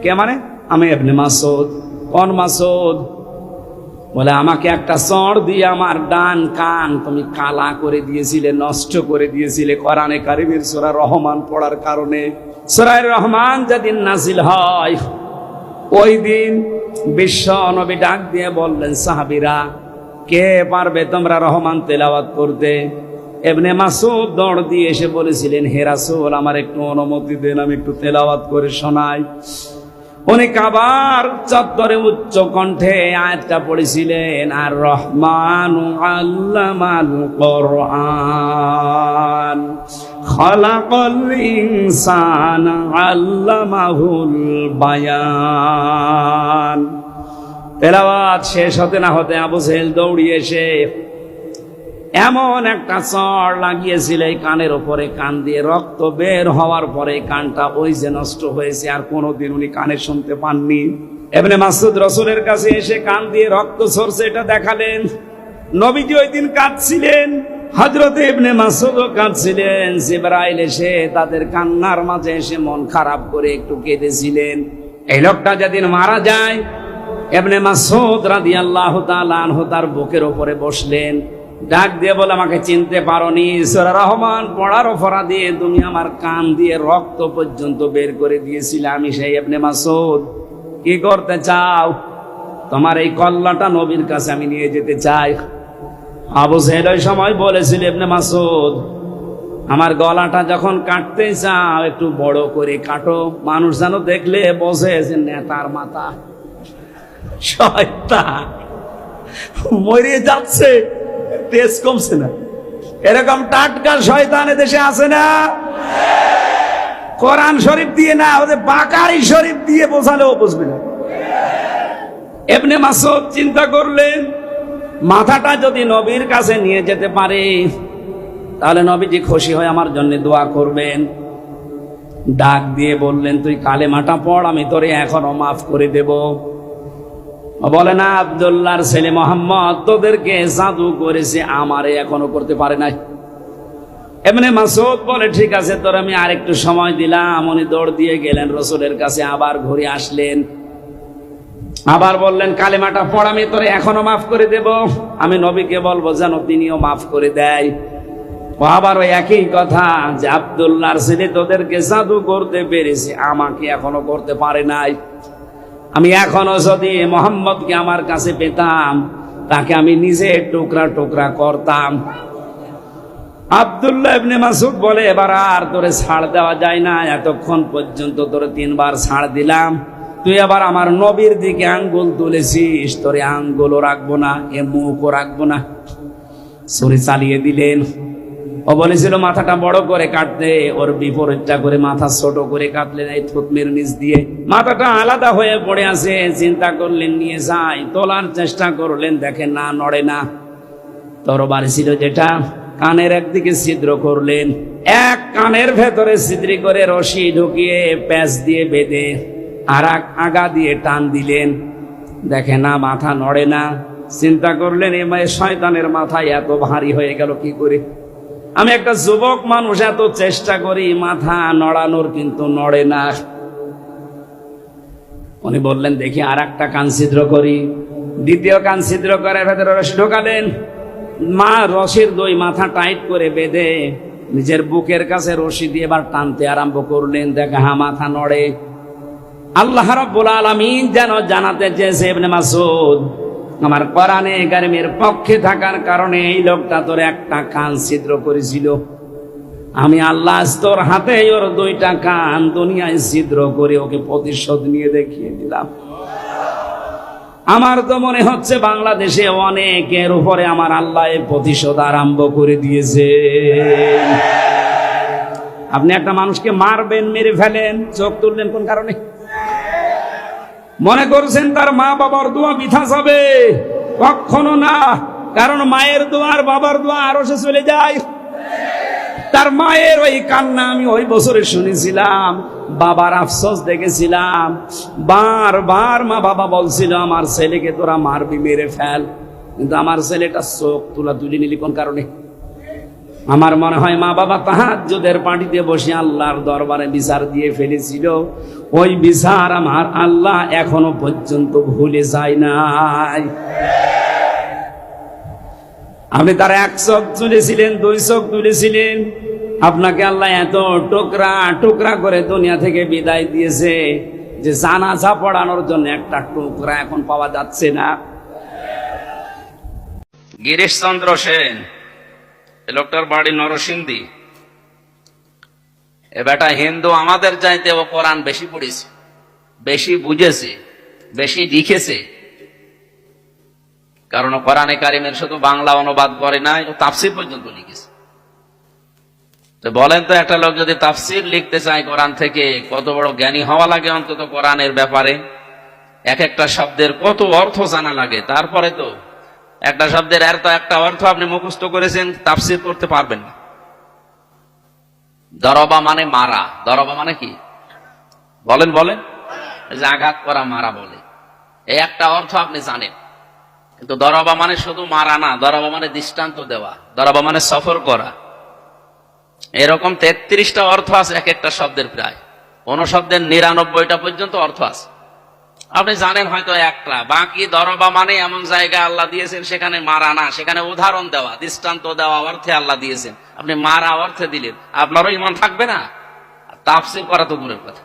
কে মানে? আমি ইবনে মাসউদ। কোন মাসউদ? বলে, আমাকে একটা চড় দিয়ে আমার ডান কান তুমি কালা করে দিয়েছিলে, নষ্ট করে দিয়েছিলে কোরআনে কারীমের সূরা রহমান পড়ার কারণে। সূরা রহমান যেদিন নাজিল হয়, ওই দিন বিশ্ব নবী ডাক দিয়ে বললেন, সাহাবীরা কে পারবে তোমরা রহমান তেলাওয়াত করতে? ইবনে মাসউদ দৌড় দিয়ে এসে বলেছিলেন, হে রাসূল, আমার একটু অনুমতি দেন, আমি একটু তেলাওয়াত করে শোনাই। উনি কাবার চত্বরে উচ্চ কণ্ঠে আয়াতটা পড়েছিলেন, আর রহমানু আল্লামাল কোরআন খালাকাল ইনসানা আল্লামাহুল বায়ান। তেলাওয়াত শেষ হতে না হতে আবু জেহেল দৌড়িয়ে এসে এমন একটা চড় লাগিয়েছিল এই কানের ওপরে, কান দিয়ে রক্ত বের হওয়ার পরে কানটা ওই যে নষ্ট হয়েছে, আর কোনোদিন উনি কানে শুনতে পাননি। ইবনে মাসউদ রাসূলের কাছে এসে কান দিয়ে রক্ত ঝরছে এটা দেখালেন। নবীজি ওই দিন কাঁদছিলেন, হযরত ইবনে মাসউদও কাঁদছিলেন। জিবরাইল এসে তাদের কান্নার মাঝে এসে মন খারাপ করে একটু কেঁদেছিলেন। এই লোকটা যেদিন মারা যায়, ইবনে মাসউদ রাদিয়াল্লাহু তাআলা আনহু তার বুকের উপরে বসলেন, ডাক দিয়ে বলে, আমাকে চিনতে পারোনি? সূরা রহমান পড়ার অপরাধে তুমি আমার কান দিয়ে রক্ত পর্যন্ত বের করে দিয়েছিলে। আমি সেই ইবনে মাসউদ। কি করতে চাও? তোমার এই কল্লাটা নবীর কাছে আমি নিয়ে যেতে চাই। আবু জেহেল ওই সময় বলেছিল, ইবনে মাসউদ, আমার গলাটা যখন কাটতে চাও একটু বড় করে কাটো, মানুষ যেন দেখলে বোঝে যে নেতার মাথা। শয়তান মরে যাচ্ছে, তেজ কমছে না। এরকম টাটকা শয়তান দেশে আছে না? কোরআন শরীফ দিয়ে না, ওদের বাকারি শরীফ দিয়ে বোঝালেও বুঝবে না। ইবনে মাসউদ চিন্তা করলেন, মাথাটা যদি নবীর কাছে নিয়ে যেতে পারে তাহলে নবীজি খুশি হয়ে আমার জন্য দোয়া করবেন। ডাক দিয়ে বললেন, তুই কালেমাটা পড়, আমি তোরে এখনো মাফ করে দেব। বলে না, আব্দুল্লাহর ছেলে মোহাম্মদ তোদেরকে জাদু করেছে, আমারে এখনো করতে পারে নাই। ইবনে মাসউদ বলে, ঠিক আছে, তোর আমি আরেকটু সময় দিলাম। উনি দৌড় দিয়ে গেলেন রাসূলের কাছে, আবার ঘুরে আসলেন, আবার বললেন, কালেমাটা পড়, আমি তোরে এখনো মাফ করে দেব। আমি নবীকে বলবো যেন তিনিও মাফ করে দেয়। ও আবার ওই একই কথা, যে আব্দুল্লাহর ছেলে তোদেরকে জাদু করতে পেরেছে, আমাকে এখনো করতে পারে নাই। আমি এখনো যদি মোহাম্মদকে আমার কাছে পেতাম, তাকে আমি নিজে টুকরা টুকরা করতাম। আব্দুল্লাহ ইবনে মাসউদ বলে, এবার আর তোরে ছাড় দেওয়া যায় না, এতক্ষণ পর্যন্ত তোরে 3 বার ছাড় দিলাম, তুই আবার আমার নবীর দিকে আঙ্গুল তুলেছিস, তোরে আঙ্গুলও রাখবো না, এ মুখও রাখবো না। ছুরি চালিয়ে দিলেন। ও বলেছিল মাথাটা বড় করে কাটতে, ওর বিপরীতটা করে মাথা ছোট করে কাটলেন, এই থুতনির নিচ দিয়ে মাথাটা আলাদা হয়ে পড়ে আছে। চিন্তা করলেন নিয়ে যাই, তোলার চেষ্টা করলেন, দেখেন না, নড়ে না। তরবারি ছিল যেটা, কানের একদিকে ছিদ্র করলেন, এক কানের ভেতরে ছিদ্রি করে রশি ঢুকিয়ে প্যাঁচ দিয়ে বেঁধে আর আগা দিয়ে টান দিলেন, দেখে না, মাথা নড়ে না। চিন্তা করলেন, এ শয়তানের মাথায় এত ভারী হয়ে গেল কি করে? আমি একটা যুবক মানুষ, এত চেষ্টা করি মাথা নড়ানোর, কিন্তু নড়ে না। উনি বললেন, দেখি আর একটা কান ছিদ্র করি। দ্বিতীয় কান ছিদ্র করে ভেতরে রশি ঢোকালেন, রশির 2 মাথা টাইট করে বেঁধে নিজের বুকের কাছে রশি দিয়ে এবার টানতে আরম্ভ করলেন, দেখা মাথা নড়ে। আল্লাহ রাব্বুল আলামিন যেন জানাতে চেয়েছে, ইবনে মাসউদ, আমার কোরআনে কারীমের পক্ষে থাকার কারণে এই লোকটা তোর একটা কান ছিদ্র করেছিল, আমি আল্লাহ তোর হাতে ওর দুইটা কান দুনিয়ায় ছিদ্র করে ওকে প্রতিশোধ নিয়ে দেখিয়ে দিলাম। আমার তো মনে হচ্ছে বাংলাদেশে অনেকের উপরে আমার আল্লাহ এই প্রতিশোধ আরম্ভ করে দিয়েছে। আপনি একটা মানুষকে মারবেন, মেরে ফেলেন, চোখ তুললেন কোন কারণে? মনে করছেন তার মা বাবার দোয়া বৃথা যাবে? কখনো না। কারণ মায়ের দোয়া আর বাবার দোয়া আরো সে চলে যায়। তার মায়ের ওই কান্না আমি ওই বছরে শুনেছিলাম, বাবার আফসোস দেখেছিলাম। বারবার মা বাবা বলছিল আমার ছেলেকে তোরা মারবি, মেরে ফেল, কিন্তু আমার ছেলেটা চোখ তুলি নিলি কোন কারণে? আমার মনে হয় মা বাবা তাহাজ্জুদের পাটিতে বসে আল্লাহর দরবারে বিচার দিয়ে ফেলেছিল। ওই বিচার আমার আল্লাহ এখনো পর্যন্ত ভুলে যায় নাই। আপনি তার এক চোখ তুলেছিলেন, দুই চোখ তুলেছিলেন, আপনাকে আল্লাহ এত টুকরা টুকরা করে দুনিয়া থেকে বিদায় দিয়েছে যে জানাজা পড়ানোর জন্য একটা টুকরা এখন পাওয়া যাচ্ছে না। গিরিশচন্দ্র সেন, লোকটার বাড়ি নরসিংদী। এ বেটা হিন্দু, আমাদের চাইতে ও কোরআন বেশি পড়েছে, বেশি বুঝেছে, বেশি লিখেছে। কারণ কোরআনে কারিমের শুধু বাংলা অনুবাদ করে নাই, ও তাফসীর পর্যন্ত লিখেছে। তো বলেন তো, একটা লোক যদি তাফসীর লিখতে চায় কোরআন থেকে, কত বড় জ্ঞানী হওয়া লাগে অন্তত কোরআনের ব্যাপারে। এক একটা শব্দের কত অর্থ জানা লাগে। তারপরে তো একটা শব্দের এর তো একটা অর্থ আপনি মুখস্থ করেছেন, তাফসীর করতে পারবেন না। দরবা মানে মারা। দরবা মানে কি বলেন? বলেন, যে আঘাত করা, মারা বলে। এই একটা অর্থ আপনি জানেন, কিন্তু দরবা মানে শুধু মারা না, দরবা মানে দৃষ্টান্ত দেওয়া, দরবা মানে সফর করা। এরকম 33টা অর্থ আছে এক একটা শব্দের, প্রায় কোন শব্দের 99টা পর্যন্ত অর্থ আছে। আপনি জানেন হয়তো একটা, বাকি দরবা মানে এমন জায়গা আল্লাহ দিয়েছেন সেখানে মারা না, সেখানে উদাহরণ দেওয়া, দৃষ্টান্ত দেওয়া অর্থে আল্লাহ দিয়েছেন। আপনি মারা অর্থে দিলেন, আপনারও ইমান থাকবে না? তাফসীর করা তো দূরের কথা।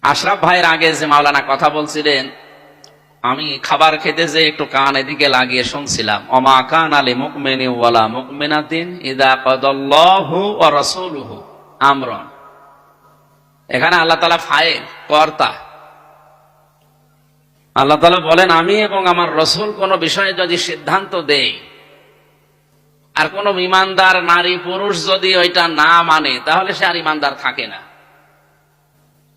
আশরাফ ভাইয়ের আগে যে মাওলানা কথা বলছিলেন, আমি খাবার খেতে যে একটু কান এদিকে লাগিয়ে শুনছিলাম। ওমা কানা লিমুমিনিন ওয়ালা মুমিনাতিন ইযা কাদাল্লাহু ওয়া রাসূলুহু আমরান। এখানে আল্লাহ তাআলা ফাইল, কর্তা। আল্লাহ তাআলা বলেন, আমি এবং আমার রাসূল কোন বিষয়ে যদি সিদ্ধান্ত দেই, আর কোন ঈমানদার নারী পুরুষ যদি ওইটা না মানে, তাহলে সে আর ঈমানদার থাকে না।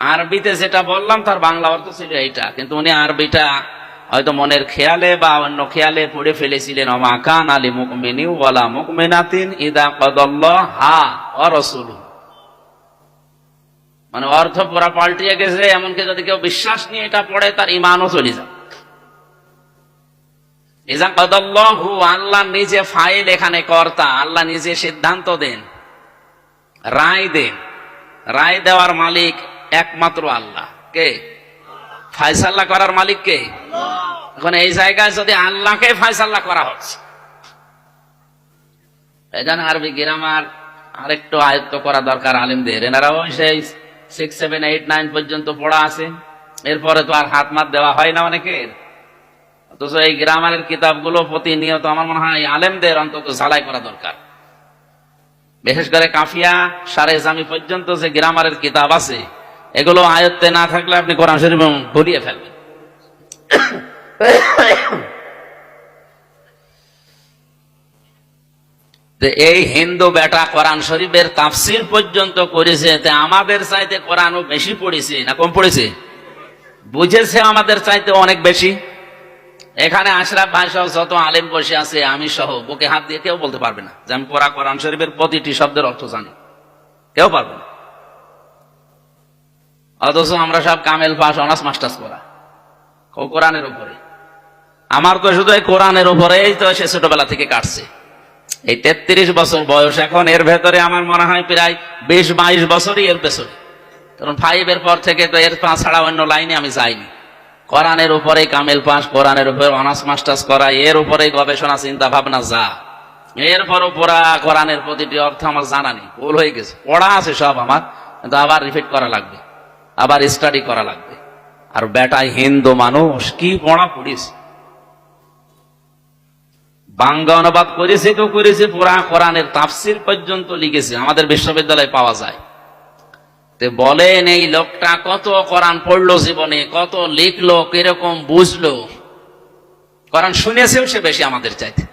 আরবিতে যেটা বললাম তার বাংলা অর্থ ছিল এইটা, কিন্তু উনি আরবিটা হয়তো মনের খেয়ালে বা অন্য খেয়ালে পড়ে ফেলেছিলেন। ওমা কানা লিমুমিনিন ওয়ালা মুমিনাতিন ইযা কাদাল্লাহু ওয়া রাসূলুহু। মানে অর্থ পুরা পাল্টিয়ে গেছে। এমনকি যদি কেউ বিশ্বাস নিয়ে এটা পড়ে, তার ঈমানও চলে যাবে। ইযা কাদাল্লাহু, আল্লাহ নিজে ফাইল, এখানে কর্তা। আল্লাহ নিজে সিদ্ধান্ত দেন, রায় দেন। রায় দেওয়ার মালিক একমাত্র আল্লাহ। কে? ফায়সালা করার মালিক কে? এখন এই জায়গায় যদি আল্লাহকে ফায়সালা করা হচ্ছে, এই জন্য আরবি গ্রামার আরেকটু আয়ত্ত করা দরকার আলেমদের। এনারাও সেই 6, 7, 8, 9 পর্যন্ত পড়া আছে, এরপরে তো আর হাত মাত দেওয়া হয় না অনেকের। অথচ এই গ্রামারের কিতাবগুলো প্রতিনিয়ত আমার মনে হয় আলেমদের অন্তত ঝালাই করা দরকার। বিশেষ করে কাফিয়া, সারে জামি পর্যন্ত যে গ্রামারের কিতাব আছে, এগুলো আয়ত্তে না থাকলে আপনি কোরআন শরীফ ভুলিয়ে ফেলবেন। এই হিন্দু বেটা কোরআন শরীফের তাফসীর পর্যন্ত করেছে, আমাদের চাইতে কোরআনও বেশি পড়েছে না কম পড়েছে? বুঝেছে আমাদের চাইতে অনেক বেশি। এখানে আশরাফ ভাই সহ যত আলেম বসে আছে, আমি সহ, বুকে হাত দিয়ে কেউ বলতে পারবে না যে আমি কোরআন শরীফের প্রতিটি শব্দের অর্থ জানি। কেউ পারবে না। অথচ আমরা সব কামেল পাস, অনার্স মাস্টার্স করা কোরআনের উপরে। আমার তো শুধু এই কোরআনের উপরেই তো সে ছোটবেলা থেকে কাটছে। এই 33 বছর বয়স এখন, এর ভেতরে আমার মনে হয় প্রায় 20-22 বছরই এর পেছনে। কারণ 5 এর পর থেকে তো এর পাঁচ ছাড়া অন্য লাইনে আমি যাইনি। কোরআনের উপরেই কামেল পাস, কোরআনের উপরে অনার্স মাস্টার্স করা, এর উপরেই গবেষণা চিন্তা ভাবনা যা। এরপরও পড়া কোরআনের প্রতিটি অর্থ আমার জানা নেই, ভুল হয়ে গেছে। পড়া আছে সব আমার, কিন্তু আবার রিপিট করা লাগবে, আবার স্টাডি করা লাগবে। আর বেটাই হিন্দু মানুষ, কি পড়া পড়িস, বাংলা অনুবাদ করেছে তো করেছে, পুরা কোরআনের তাফসির পর্যন্ত লিখেছে, আমাদের বিশ্ববিদ্যালয়ে পাওয়া যায়। তো বলেন এই লোকটা কত কোরআন পড়লো জীবনে, কত লিখলো, কিরকম বুঝলো। কোরআন শুনেছেও সে বেশি আমাদের চাইতে,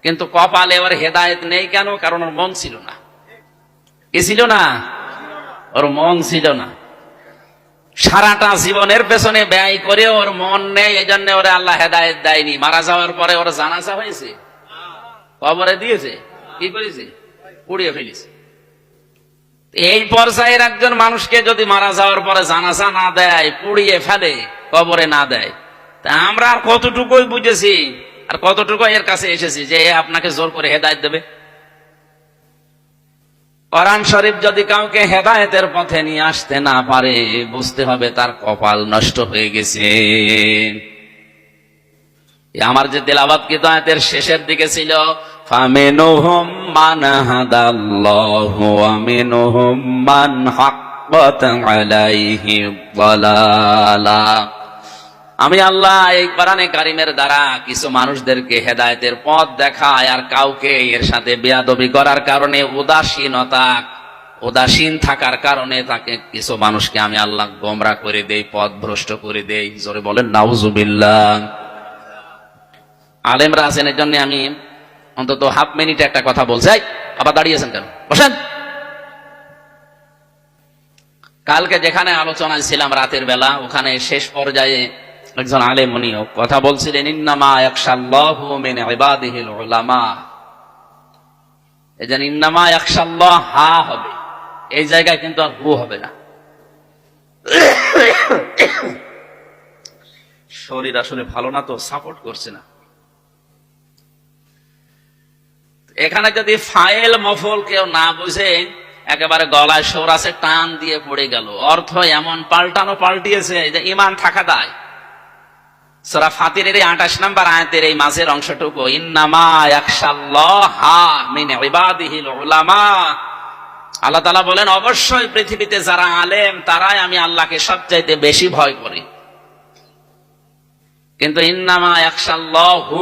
কিন্তু কপালে ওর হেদায়েত নেই। কেন? কারণ ওর মন ছিল না। কি ছিল না? ওর মন ছিল না। সারাটা জীবনের পেছনে ব্যয় করে ওর মন নেই, এই জন্য ওরে আল্লাহ হেদায়েত দেয়নি। মারা যাওয়ার পরে ওর জানাজা হয়েছে, কবরে দিয়েছে, কি করেছে? পুড়িয়ে ফেলেছে। এই পর্যায়ের একজন মানুষকে যদি মারা যাওয়ার পরে জানাজা না দেয়, পুড়িয়ে ফেলে, কবরে না দেয়, তা আমরা আর কতটুকুই বুঝেছি আর কতটুকু এর কাছে এসেছি যে আপনাকে জোর করে হেদায়েত দেবে? কোরআন শরীফ যদি কাউকে হেদায়েতের পথে নিয়ে আসতে না পারে, বুঝতে হবে তার কপাল নষ্ট হয়ে গেছে। আমার যে তেলাওয়াত কিতাবের শেষের দিকে ছিল, ফামিনহুম মান হাদাল্লাহু ওয়া মিনহুম মান হাক্কাত আলাইহি যালালা। আমি আল্লাহ এই কোরআনে কারিমের দ্বারা কিছু মানুষদেরকে হেদায়েতের পথ দেখায়, আর কাউকে এর সাথে বেয়াদবি করার কারণে, উদাসীন থাকার কারণে তাকে কিছু মানুষকে আমি আল্লাহ গোমরা করে দেই, পথ ভ্রষ্ট করে দেই। জোরে বলেন নাউজুবিল্লাহ। আলেমরা আছেন, এর জন্য আমি অন্তত হাফ মিনিটে একটা কথা বলছি। আবার দাঁড়িয়েছেন কেন? বসেন। কালকে যেখানে আলোচনায় ছিলাম রাতের বেলা, ওখানে শেষ পর্যায়ে একজন আলেম উনিও কথা বলছিলেন, ইন্নামা ইয়াখশাল্লাহু মিন ইবাদিহিল উলামা। এই যে ইন্নামা ইয়াখশাল্লাহ হা হবে, এই জায়গায় কিন্তু আর হু হবে না। শরীর আসলে ভালো না, তো সাপোর্ট করছে না। এখানে যদি ফাইল মফল কেউ না বুঝে, একেবারে গলায় সোর আছে, টান দিয়ে পড়ে গেল। অর্থ এমন পাল্টিয়েছে যে ঈমান থাকা দায়। সূরা ফাতিরের 28 নম্বর আয়াতের এই মাঝের অংশটুকু, ইন্নামা ইয়াখশাল্লাহা মিন ইবাদিহিল উলামা। আল্লাহ তাআলা বলেন, অবশ্যই পৃথিবীতে যারা আলেম, তারাই আমি আল্লাহকে সবচাইতে বেশি ভয় করি। কিন্তু ইন্নামা ইয়াখশাল্লাহু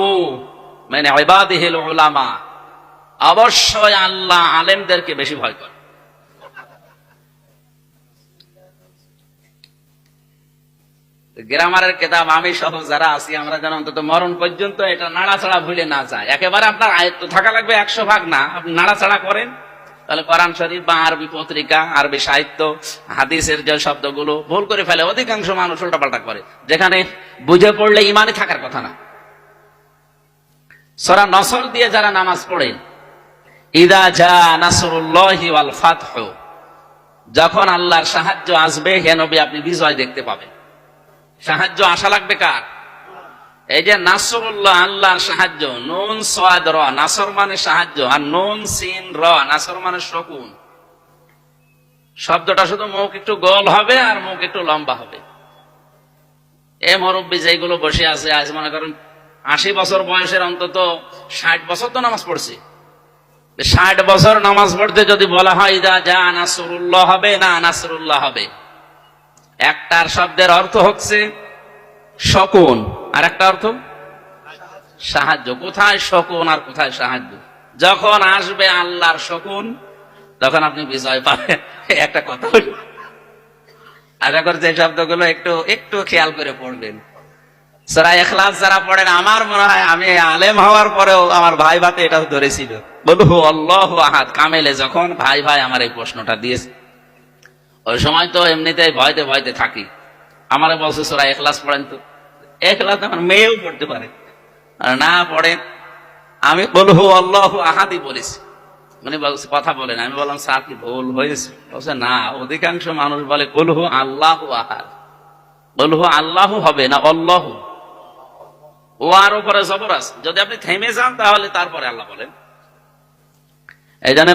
মিন ইবাদিহিল উলামা, অবশ্যই আল্লাহ আলেমদেরকে বেশি ভয় করে। গ্রামারের কিতাব আমি সহ যারা আছি, আমরা যেন অন্তত মরণ পর্যন্ত এটা নাড়াচাড়া ভুলে না যায়। একেবারে আপনার আয়ত্ত থাকা লাগবে 100 ভাগ না, আপনি নাড়াচাড়া করেন, তাহলে কোরআন শরীফ বা আরবি পত্রিকা, আরবি সাহিত্য, হাদিসের যে শব্দগুলো ভুল করে ফেলে অধিকাংশ মানুষ, উল্টাপাল্টা করে, যেখানে বুঝে পড়লে ইমানই থাকার কথা না। সূরা নসর দিয়ে যারা নামাজ পড়েন, ইদা জা নাসরুল্লাহি ওয়াল ফাতহ, যখন আল্লাহর সাহায্য আসবে, হে নবী আপনি বিজয় দেখতে পাবেন। সাহায্য আসা লাগবে কার? এই যে নাসরুল্লাহ, আল্লাহর সাহায্য। নুন সাদ র, নাসর মানে সাহায্য, আর নুন সিন র, নাসর মানে শকুন। শব্দটা শুধু মুখ একটু গোল হবে আর মুখ একটু লম্বা হবে। এ মুরব্বী যেগুলো বসে আছে, আজ মনে করেন 80 বছর বয়সের, অন্তত 60 বছর তো নামাজ পড়ছে। 60 বছর নামাজ পড়তে যদি বলা হয় ইদা জা নাসরুল্লাহ হবে না নাসরুল্লাহ হবে, একটার শব্দের অর্থ হচ্ছে শকুন, আর একটা অর্থ সাহায্য। কোথায় শকুন আর কোথায় সাহায্য? যখন আসবে আল্লাহর শকুন, তখন আপনি বিজয় পাবেন। একটা কথা হল, আশা করছি এই শব্দগুলো একটু খেয়াল করে পড়বেন। সূরা ইখলাস যারা পড়েন, আমার মনে হয় আমি আলেম হওয়ার পরেও আমার ভাই ভাতে এটা ধরেছিল, বলহু আল্লাহু আহাদ কামেলে, যখন ভাই আমার এই প্রশ্নটা দিয়েছে, ওই সময় তো এমনিতেই ভয়তে থাকি। আমারে বলছে সূরা ইখলাস পড়েন, তো ইখলাস আমার মেয়েও পড়তে পারে, আর না পড়ে আমি বলহু আল্লাহু আহাদই বলেছি। মানে বলছে কথা বলেন, আমি বললাম স্যার কি ভুল হয়েছে? বলছে না, অধিকাংশ মানুষ বলে বলহু আল্লাহু আহাদ। বলহু আল্লাহু হবে না আল্লাহু, ও আর উপরে জবর আছে। যদি আপনি থেমে যান তাহলে তারপরে আল্লাহ বলেন। এই জন্য